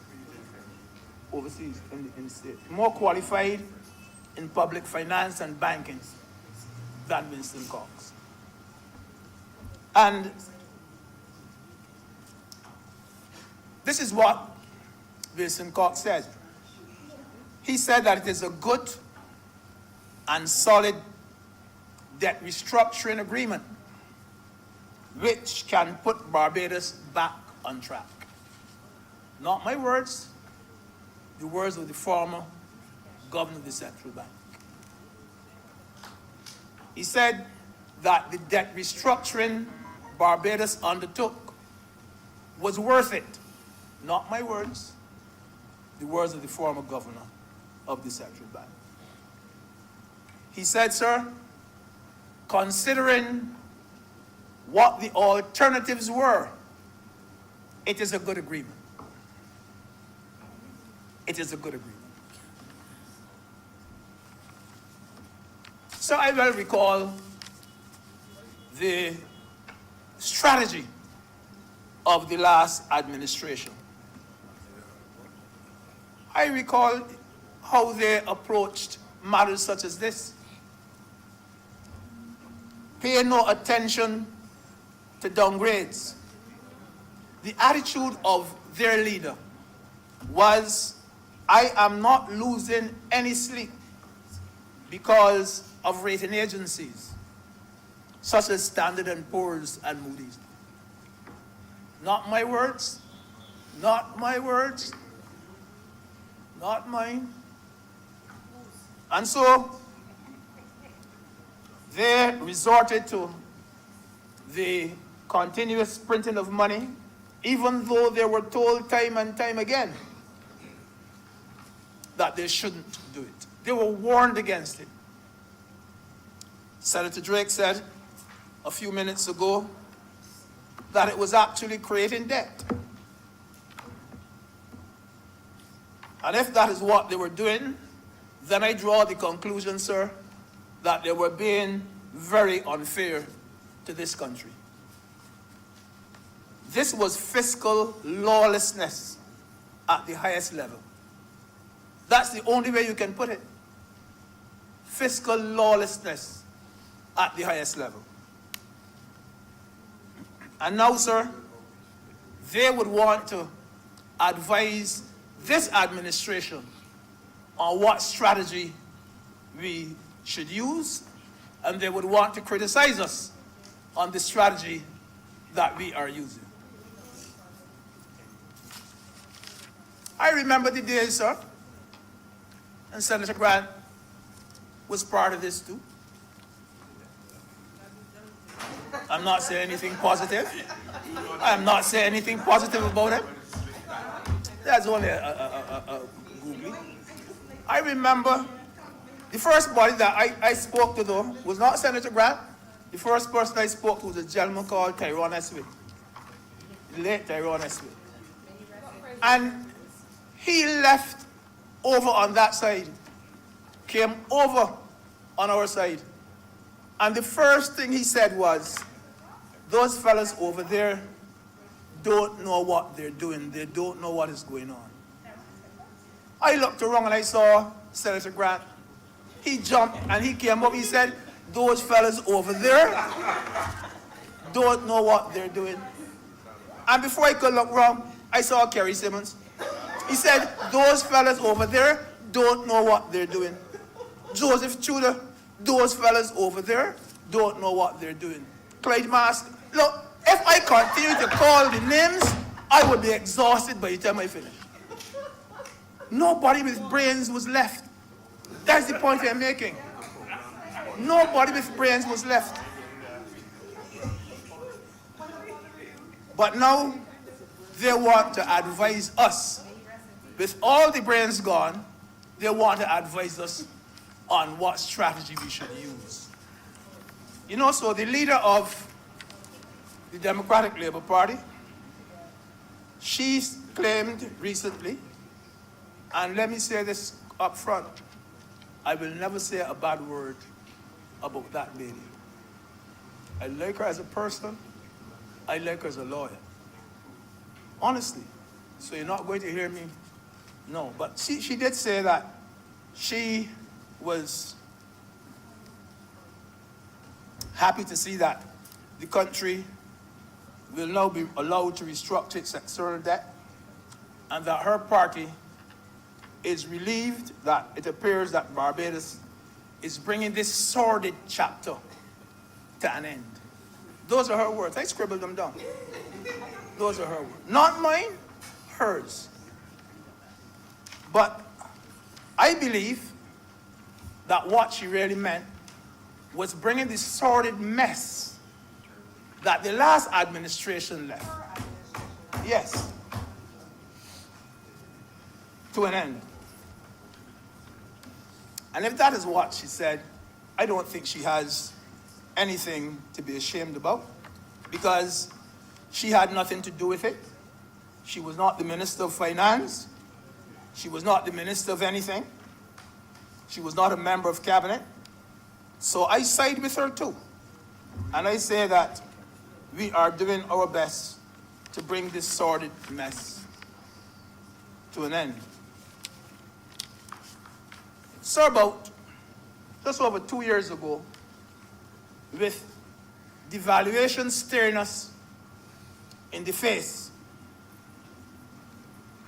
overseas, in the state, more qualified in public finance and banking than Winston Cox. And this is what Winston Cox said. He said that it is a good and solid debt restructuring agreement which can put Barbados back on track. Not my words, the words of the former governor of the central bank. He said that the debt restructuring Barbados undertook was worth it. Not my words, the words of the former governor of the central bank. He said, sir, considering what the alternatives were, it is a good agreement. It is a good agreement. So I well recall the strategy of the last administration. I recall how they approached matters such as this. Pay no attention to downgrades. The attitude of their leader was, I am not losing any sleep because of rating agencies such as Standard & Poor's and Moody's. Not my words, not my words, not mine. And so they resorted to the continuous printing of money, even though they were told time and time again that they shouldn't do it. They were warned against it. Senator Drake said a few minutes ago that it was actually creating debt. And if that is what they were doing, then I draw the conclusion, sir, that they were being very unfair to this country. This was fiscal lawlessness at the highest level. That's the only way you can put it. Fiscal lawlessness at the highest level. And now, sir, they would want to advise this administration on what strategy we should use, and they would want to criticize us on the strategy that we are using. I remember the days, sir, and Senator Grant was part of this too. I'm not saying anything positive. I'm not saying anything positive about him. That's only a googly. I remember the first body that I spoke to, though, was not Senator Grant. The first person I spoke to was a gentleman called Tyrone Eswit, the late Tyrone Eswit. And he left over on that side, came over on our side. And the first thing he said was, those fellas over there don't know what they're doing. They don't know what is going on. I looked around and I saw Senator Grant. He jumped and he came up. He said, those fellas over there don't know what they're doing. And before I could look around, I saw Kerry Simmons. He said, those fellas over there don't know what they're doing. Joseph Tudor, those fellas over there don't know what they're doing. Clyde Mask, look, if I continue to call the names, I would be exhausted by the time I finish. Nobody with brains was left. That's the point I'm making. Nobody with brains was left. But now they want to advise us. With all the brains gone, they want to advise us on what strategy we should use. You know, so the leader of the Democratic Labour Party, she claimed recently, and let me say this up front, I will never say a bad word about that lady. I like her as a person, I like her as a lawyer. Honestly. So you're not going to hear me? No, but she did say that she was happy to see that the country will now be allowed to restructure its external debt, and that her party is relieved that it appears that Barbados is bringing this sordid chapter to an end. Those are her words. I scribbled them down. Those are her words. Not mine, hers. But I believe that what she really meant was bringing the sordid mess that the last administration left. Yes. To an end. And if that is what she said, I don't think she has anything to be ashamed about, because she had nothing to do with it. She was not the Minister of Finance. She was not the Minister of anything. She was not a member of cabinet. So I side with her too. And I say that we are doing our best to bring this sordid mess to an end. So about just over 2 years ago, with devaluation staring us in the face,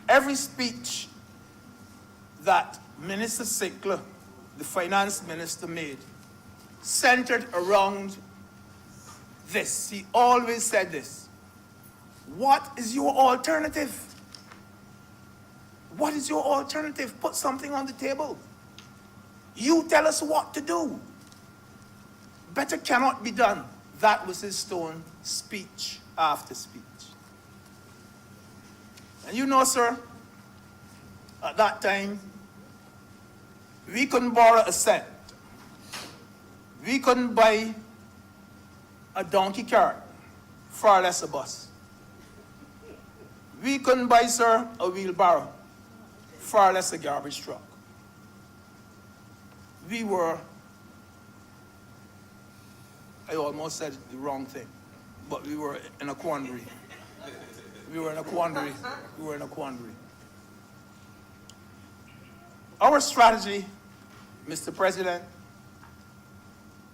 every speech that Minister Sickler, the finance minister, made centered around this. He always said this: what is your alternative? What is your alternative? Put something on the table. You tell us what to do. Better cannot be done. That was his tone, speech after speech. And you know, sir, at that time, we couldn't borrow a cent. We couldn't buy a donkey cart, far less a bus. We couldn't buy, sir, a wheelbarrow, far less a garbage truck. We were, I almost said the wrong thing, but we were in a quandary. We were in a quandary. We were in a quandary. Our strategy, Mr. President,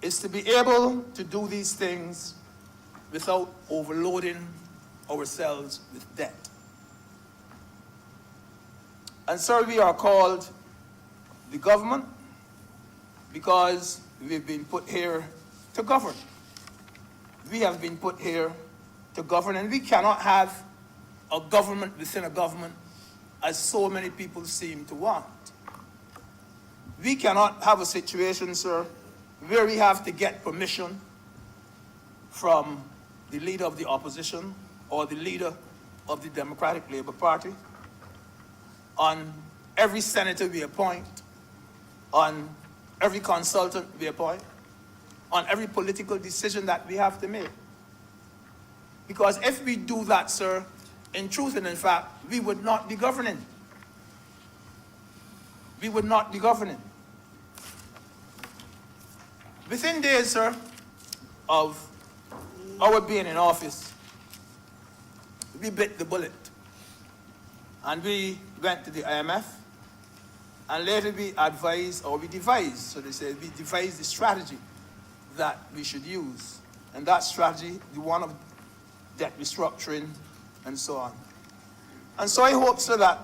is to be able to do these things without overloading ourselves with debt. And sir, we are called the government because we've been put here to govern. We have been put here to govern, and we cannot have a government within a government, as so many people seem to want. We cannot have a situation, sir, where we have to get permission from the leader of the opposition or the leader of the Democratic Labour Party on every senator we appoint, on every consultant we appoint, on every political decision that we have to make. Because if we do that, sir, in truth and in fact, we would not be governing. We would not be governing. Within days, sir, of our being in office, we bit the bullet. And we went to the IMF, and later we advised, or we devised, so they said, we devised the strategy that we should use. And that strategy, the one of debt restructuring and so on. And so I hope, sir, that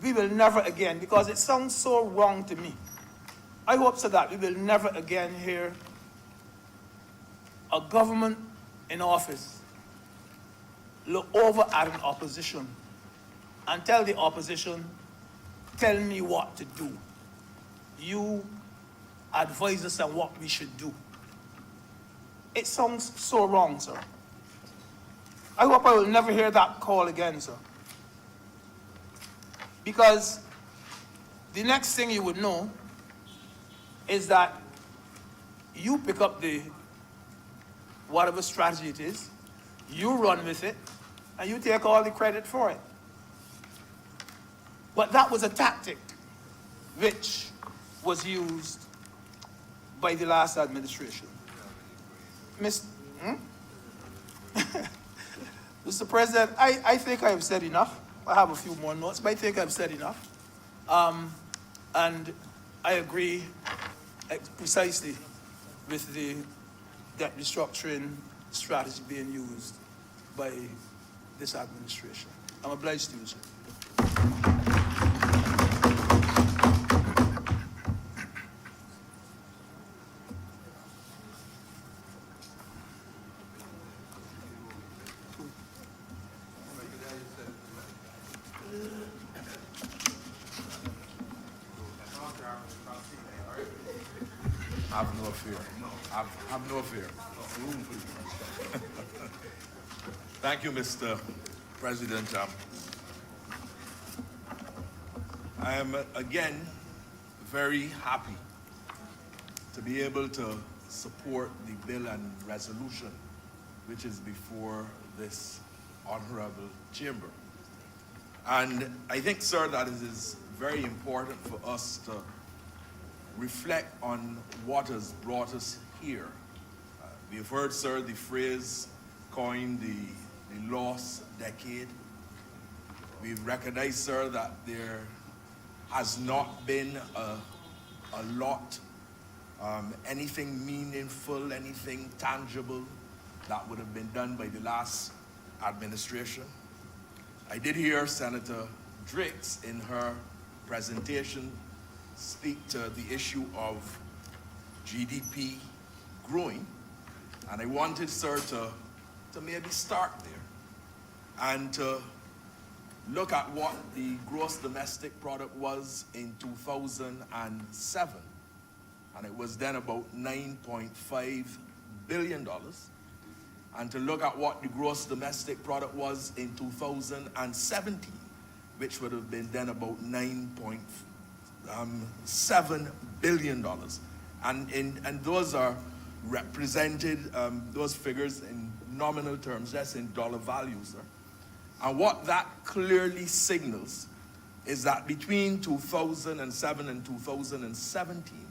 we will never again, because it sounds so wrong to me, I hope, sir, that we will never again hear a government in office look over at an opposition and tell the opposition, tell me what to do. You advise us on what we should do. It sounds so wrong, sir. I hope I will never hear that call again, sir. Because the next thing you would know is that you pick up the whatever strategy it is, you run with it, and you take all the credit for it. But that was a tactic which was used by the last administration. Mr. President, I think I've said enough. I have a few more notes, but I think I've said enough. And I agree precisely with the debt restructuring strategy being used by this administration. I'm obliged to use it. Have no fear. Have no fear. Thank you, Mr. President. I am again very happy to be able to support the bill and resolution which is before this honorable chamber. And I think, sir, that it is very important for us to reflect on what has brought us here. We have heard, sir, the phrase coined the lost decade. We've recognized, sir, that there has not been a lot, anything meaningful, anything tangible that would have been done by the last administration. I did hear Senator Drakes in her presentation speak to the issue of GDP growing, and I wanted, sir, to maybe start there and to look at what the gross domestic product was in 2007, and it was then about $9.5 billion, and to look at what the gross domestic product was in 2017, which would have been then about $9.7 billion. And those are represented, those figures in nominal terms, just in dollar values, sir. And what that clearly signals is that between 2007 and 2017,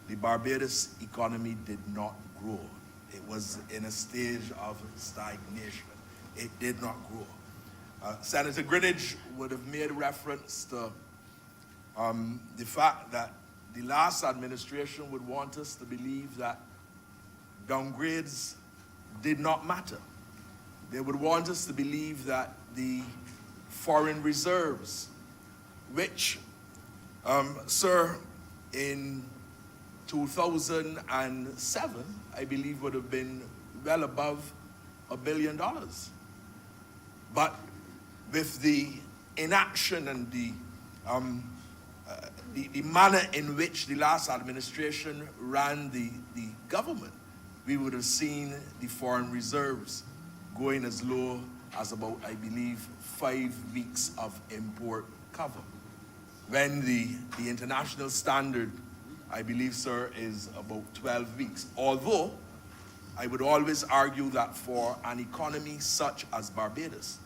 the Barbados economy did not grow. It was in a stage of stagnation. It did not grow. Senator Greenidge would have made reference to the fact that the last administration would want us to believe that downgrades did not matter. They would want us to believe that the foreign reserves, which, sir, in 2007, I believe would have been well above $1 billion. But with the inaction and the manner in which the last administration ran the government, we would have seen the foreign reserves going as low as about, I believe, 5 weeks of import cover. When the international standard, I believe, sir, is about 12 weeks. Although, I would always argue that for an economy such as Barbados,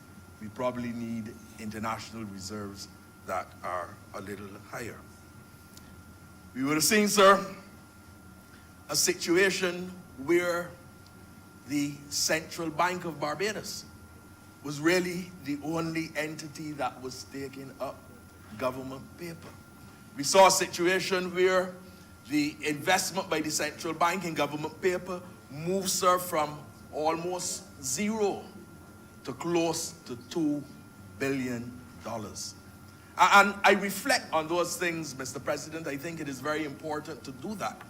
we probably need international reserves that are a little higher. We would have seen, sir, a situation where the Central Bank of Barbados was really the only entity that was taking up government paper. We saw a situation where the investment by the Central Bank in government paper moved, sir, from almost zero to close to $2 billion. And I reflect on those things, Mr. President. I think it is very important to do that,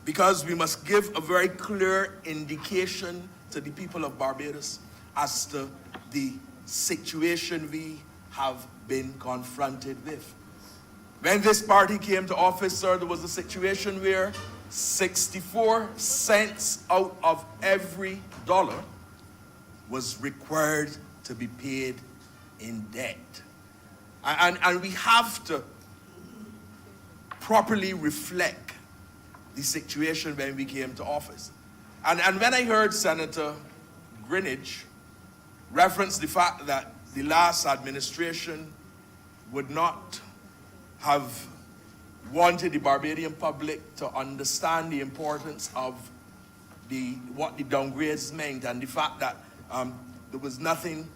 because we must give a very clear indication to the people of Barbados as to the situation we have been confronted with. When this party came to office, sir, there was a situation where 64 cents out of every dollar was required to be paid in debt. And we have to properly reflect the situation when we came to office. And when I heard Senator Greenidge reference the fact that the last administration would not have wanted the Barbadian public to understand the importance of what the downgrades meant, and the fact that there was nothing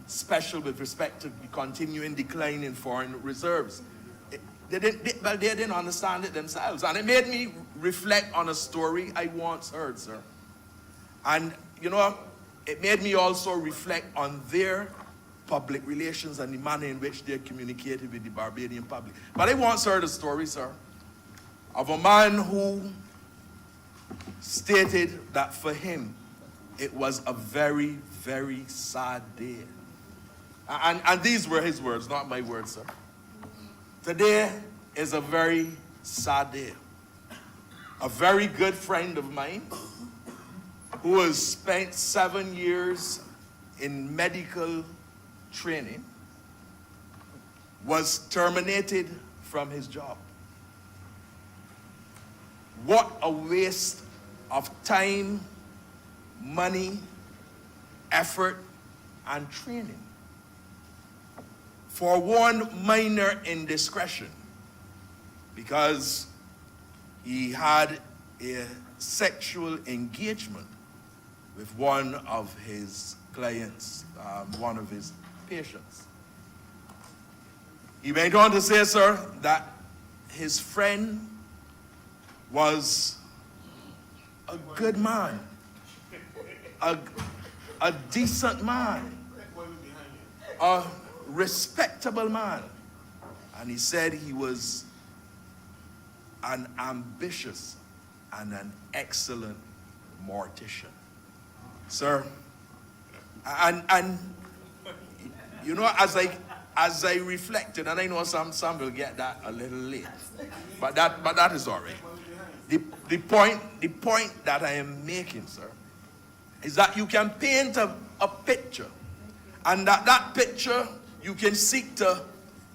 special with respect to the continuing decline in foreign reserves. They didn't understand it themselves. And it made me reflect on a story I once heard, sir. And, you know, it made me also reflect on their public relations and the manner in which they communicated with the Barbadian public. But I once heard a story, sir, of a man who stated that for him, it was a very, very sad day. And these were his words, not my words, sir. Today is a very sad day. a very good friend of mine, who has spent 7 years in medical training, was terminated from his job. What a waste of time, money, effort, and training for one minor indiscretion, because he had a sexual engagement with one of his clients, one of his patients. He went on to say, sir, that his friend was a good man, a decent man, a respectable man. And he said he was an ambitious and an excellent mortician. Sir, and you know, as I reflected, and I know some will get that a little late, but that is all right. The point that I am making, sir, is that you can paint a picture, and that picture you can seek to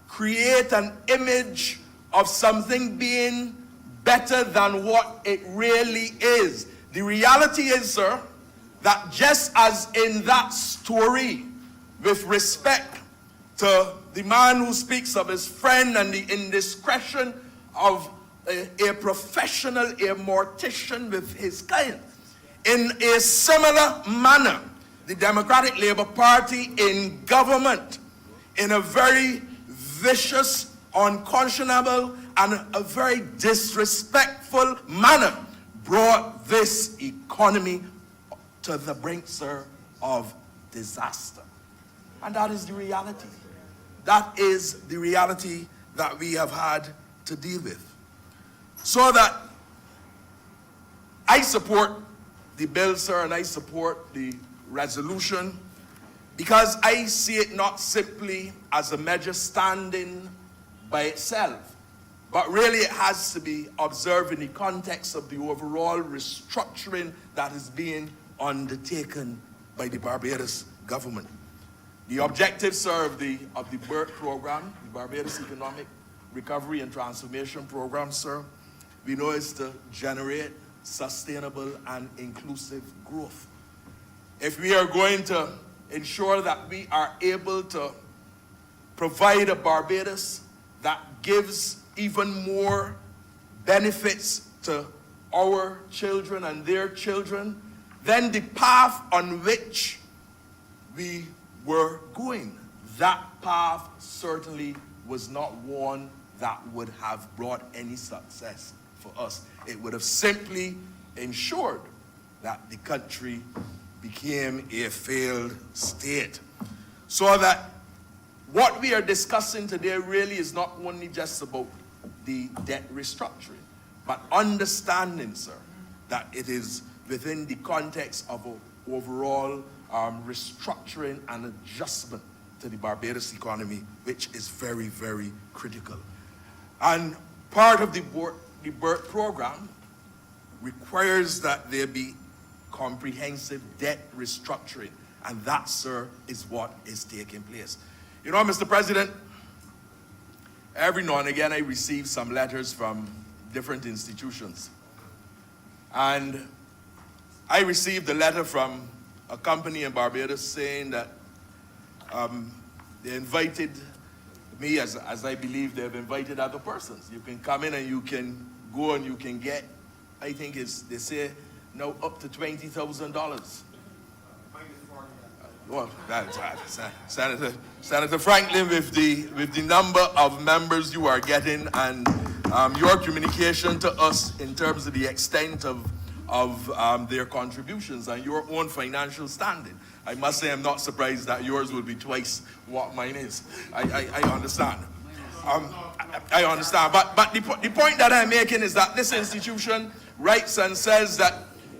create an image of something being better than what it really is. The reality is, sir, that just as in that story, with respect to the man who speaks of his friend and the indiscretion of a professional, a mortician with his client, in a similar manner, the Democratic Labour Party in government, in a very vicious, unconscionable, and a very disrespectful manner, brought this economy to the brink, sir, of disaster. And that is the reality. That is the reality that we have had to deal with. So that I support the bill, sir, and I support the resolution, because I see it not simply as a measure standing by itself, but really it has to be observed in the context of the overall restructuring that is being undertaken by the Barbados government. The objective, sir, of the BERT program, the Barbados Economic Recovery and Transformation Program, sir, we know is to generate sustainable and inclusive growth. If we are going to ensure that we are able to provide a Barbados that gives even more benefits to our children and their children, then the path on which we were going, that path certainly was not one that would have brought any success for us. It would have simply ensured that the country became a failed state. So that what we are discussing today really is not only just about the debt restructuring, but understanding, sir, that it is within the context of an overall restructuring and adjustment to the Barbados economy, which is very, very critical. And part of the BERT program requires that there be comprehensive debt restructuring, and that, sir, is what is taking place. You know, Mr. President, every now and again I receive some letters from different institutions. And I received a letter from a company in Barbados saying that they invited me, as I believe they've invited other persons. You can come in and you can go and you can get, I think it's, they say, now up to $20,000. Well, that's Senator Franklin, with the number of members you are getting and your communication to us in terms of the extent of their contributions and your own financial standing, I must say I'm not surprised that yours will be twice what mine is. I understand. I understand. But the point that I'm making is that this institution writes and says that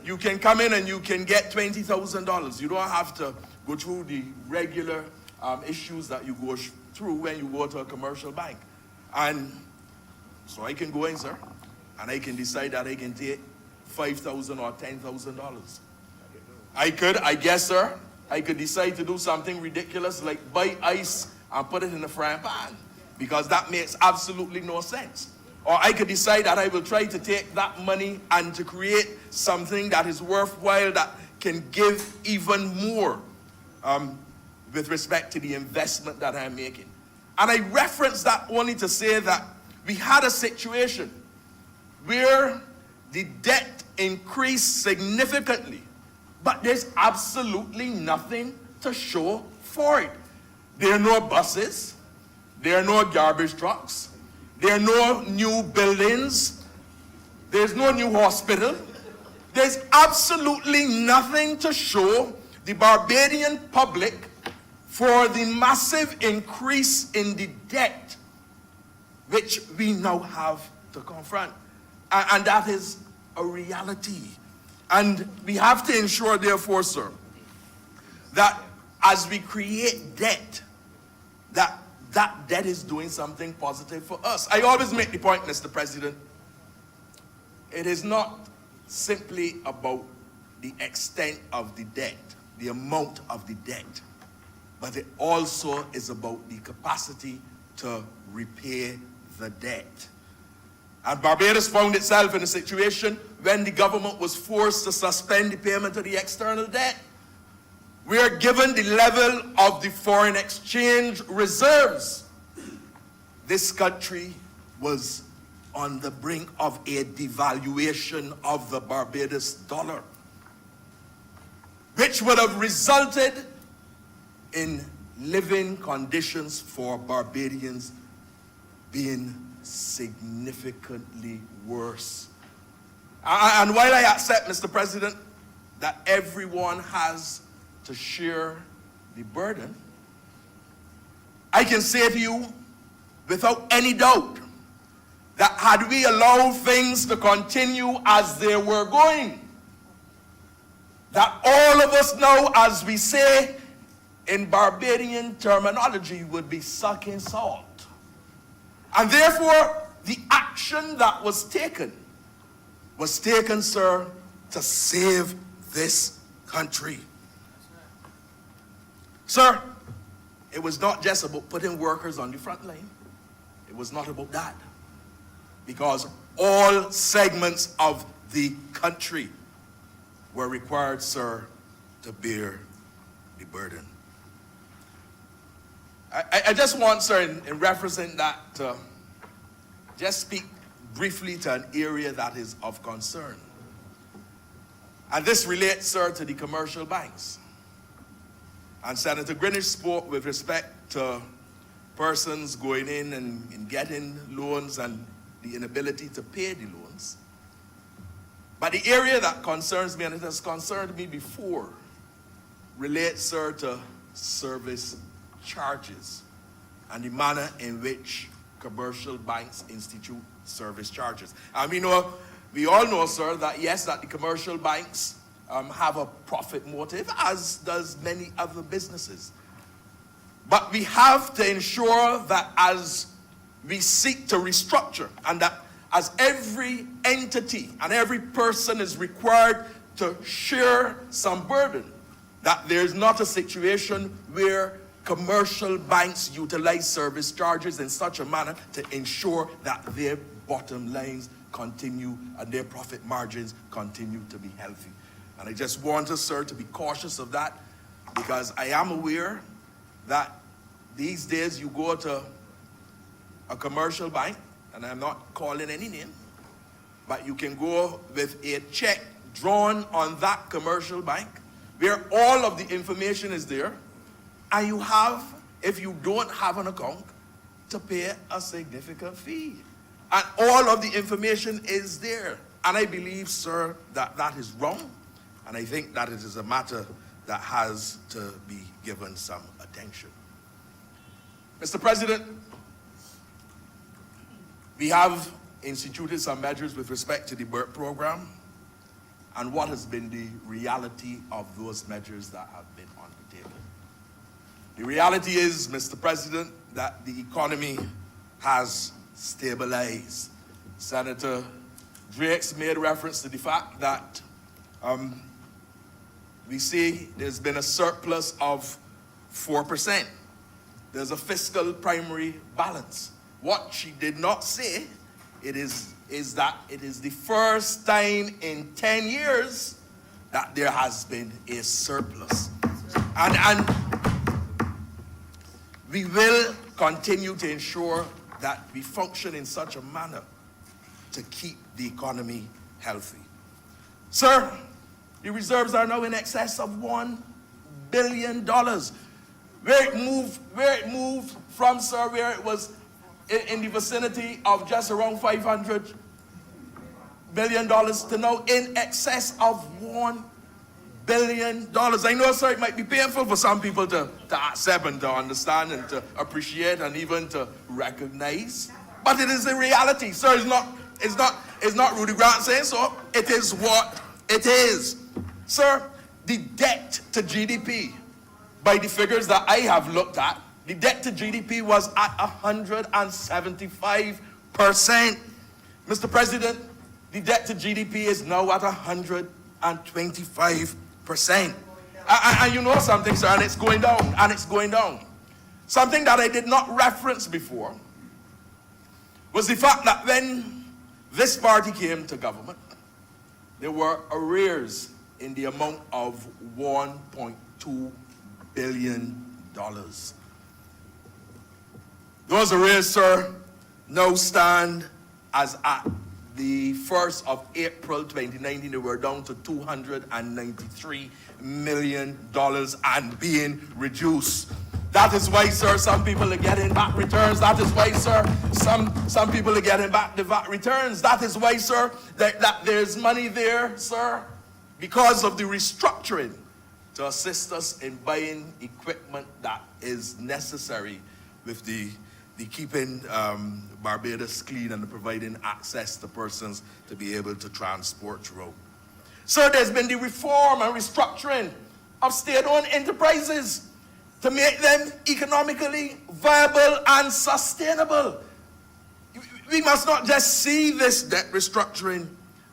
you can come in and you can get $20,000. You don't have to go through the regular issues that you go through when you go to a commercial bank. And so I can go in, sir, and I can decide that I can take $5,000 or $10,000. I guess, sir, I could decide to do something ridiculous like buy ice and put it in the frying pan, because that makes absolutely no sense. Or I could decide that I will try to take that money and to create something that is worthwhile, that can give even more with respect to the investment that I'm making. And I reference that only to say that we had a situation where the debt increased significantly, but there's absolutely nothing to show for it. There are no buses, there are no garbage trucks, there are no new buildings, there's no new hospital. There's absolutely nothing to show the Barbadian public for the massive increase in the debt which we now have to confront. And that is a reality. And we have to ensure, therefore, sir, that as we create debt, that debt is doing something positive for us. I always make the point, Mr. President, it is not simply about the extent of the debt, the amount of the debt, but it also is about the capacity to repay the debt. And Barbados found itself in a situation when the government was forced to suspend the payment of the external debt. We are given the level of the foreign exchange reserves. This country was on the brink of a devaluation of the Barbados dollar, which would have resulted in living conditions for Barbadians being significantly worse. And while I accept, Mr. President, that everyone has to share the burden, I can say to you without any doubt that had we allowed things to continue as they were going, that all of us now, as we say in Barbadian terminology, would be sucking salt. And therefore, the action that was taken, sir, to save this country. Sir, it was not just about putting workers on the front line. It was not about that. Because all segments of the country were required, sir, to bear the burden. I just want, sir, in referencing that, to just speak briefly to an area that is of concern. And this relates, sir, to the commercial banks. And Senator Greenwich spoke with respect to persons going in and getting loans and the inability to pay the loans. But the area that concerns me, and it has concerned me before, relates, sir, to service charges and the manner in which commercial banks institute service charges. And we all know, sir, that yes, that the commercial banks have a profit motive, as does many other businesses. But we have to ensure that as we seek to restructure, and that as every entity and every person is required to share some burden, that there's not a situation where commercial banks utilize service charges in such a manner to ensure that their bottom lines continue and their profit margins continue to be healthy. And I just want us, sir, to be cautious of that, because I am aware that these days you go to a commercial bank, and I'm not calling any name, but you can go with a check drawn on that commercial bank where all of the information is there, and you have, if you don't have an account, to pay a significant fee. And all of the information is there. And I believe, sir, that that is wrong. And I think that it is a matter that has to be given some attention. Mr. President, we have instituted some measures with respect to the BERT program, and what has been the reality of those measures that have been on the table. The reality is, Mr. President, that the economy has stabilized. Senator Drake's made reference to the fact that we see there's been a surplus of 4%. There's a fiscal primary balance. What she did not say is that it is the first time in 10 years that there has been a surplus. And we will continue to ensure that we function in such a manner to keep the economy healthy. Sir, the reserves are now in excess of $1 billion. Where it moved from, sir, where it was in the vicinity of just around $500 billion to now in excess of $1 billion. I know, sir, it might be painful for some people to accept and to understand and to appreciate and even to recognize, but it is a reality, sir. It's not Rudy Grant saying so. It is what it is. Sir, the debt to GDP, by the figures that I have looked at, the debt to GDP was at 175%. Mr. President, the debt to GDP is now at 125%. And you know something, sir, and it's going down, and it's going down. Something that I did not reference before was the fact that when this party came to government, there were arrears in the amount of $1.2 billion. Those arrears, sir, now stand as at the 1st of April 2019, they were down to $293 million and being reduced. That is why, sir, some people are getting back returns. That is why, sir, some people are getting back the VAT returns. That is why, sir, that there's money there, sir, because of the restructuring to assist us in buying equipment that is necessary with the keeping Barbados clean and the providing access to persons to be able to transport throughout. Sir, there's been the reform and restructuring of state-owned enterprises to make them economically viable and sustainable. We must not just see this debt restructuring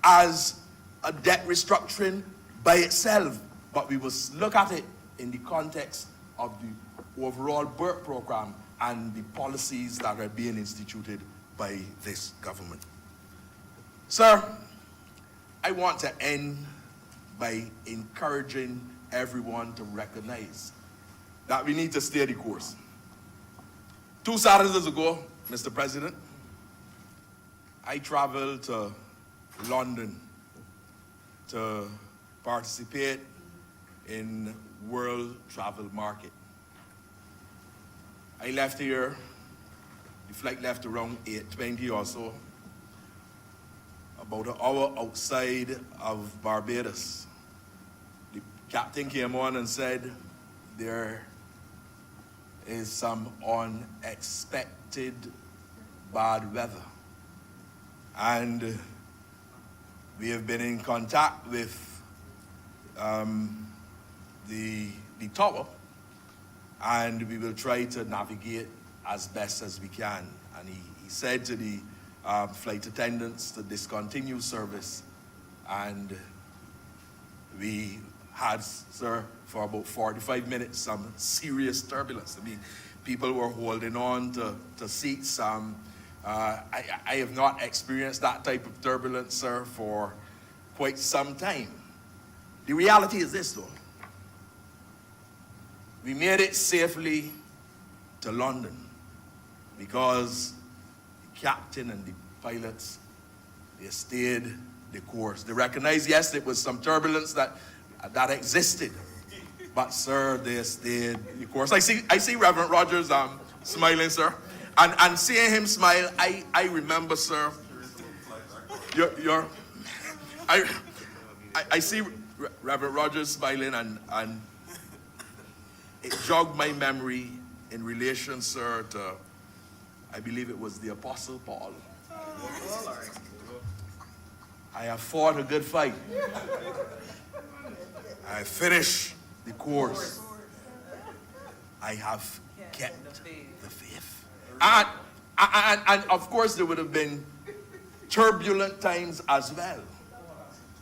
as a debt restructuring by itself, but we must look at it in the context of the overall BERT program and the policies that are being instituted by this government. Sir, I want to end by encouraging everyone to recognize that we need to stay the course. 2 Saturdays ago, Mr. President, I traveled to London to participate in World Travel Market. I left here, the flight left around 8:20 or so, about an hour outside of Barbados. The captain came on and said, there is some unexpected bad weather. And we have been in contact with the tower, and we will try to navigate as best as we can. And he said to the flight attendants to discontinue service, and we had, sir, for about 45 minutes, some serious turbulence. I mean, people were holding on to seats. I have not experienced that type of turbulence, sir, for quite some time. The reality is this, though. We made it safely to London because the captain and the pilots, they stayed the course. They recognized, yes, it was some turbulence that existed, but sir, they stayed the course. I see Reverend Rogers smiling, sir, and seeing him smile, I remember, sir, I see Reverend Rogers smiling, and it jogged my memory in relation, sir, to, I believe it was the Apostle Paul. I have fought a good fight. I finished the course. I have kept the faith. And of course there would have been turbulent times as well.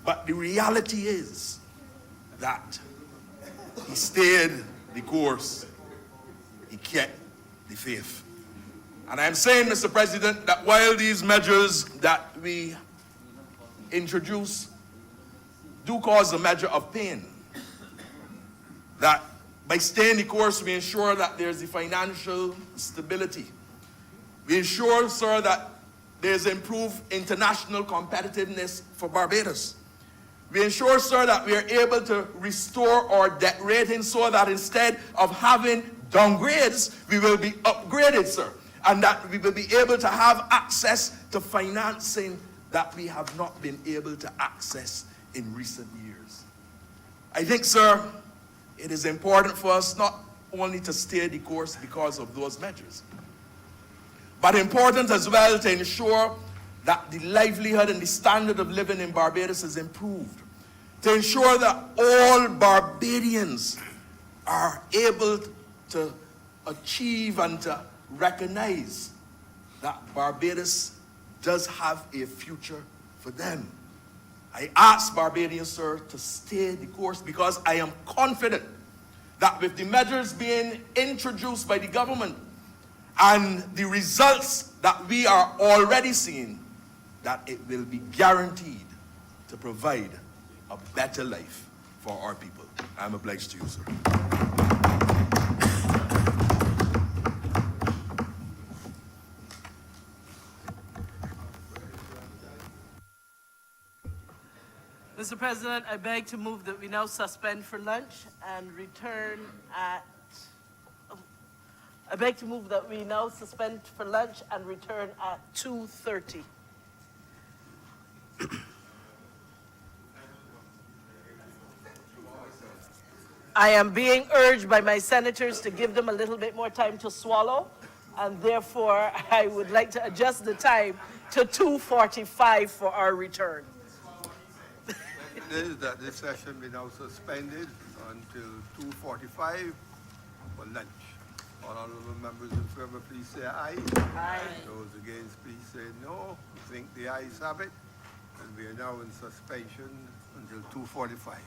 But the reality is that he stayed the course, he kept the faith. And I'm saying, Mr. President, that while these measures that we introduce do cause a measure of pain, that by staying the course, we ensure that there's the financial stability. We ensure, sir, that there's improved international competitiveness for Barbados. We ensure, sir, that we are able to restore our debt rating so that instead of having downgrades, we will be upgraded, sir, and that we will be able to have access to financing that we have not been able to access in recent years. I think, sir, it is important for us not only to stay the course because of those measures, but important as well to ensure that the livelihood and the standard of living in Barbados is improved, to ensure that all Barbadians are able to achieve and to recognize that Barbados does have a future for them. I ask Barbadians, sir, to stay the course because I am confident that with the measures being introduced by the government and the results that we are already seeing, that it will be guaranteed to provide a better life for our people. I'm obliged to you, sir. Mr. President, I beg to move that we now suspend for lunch and return at, I beg to move that we now suspend for lunch and return at 2:30. I am being urged by my senators to give them a little bit more time to swallow, and therefore I would like to adjust the time to 2:45 for our return. Is that this session be now suspended until 2:45 for lunch. All honorable members in favor, please say aye. Aye. Those against, please say no. I think the ayes have it, and we are now in suspension until 2:45.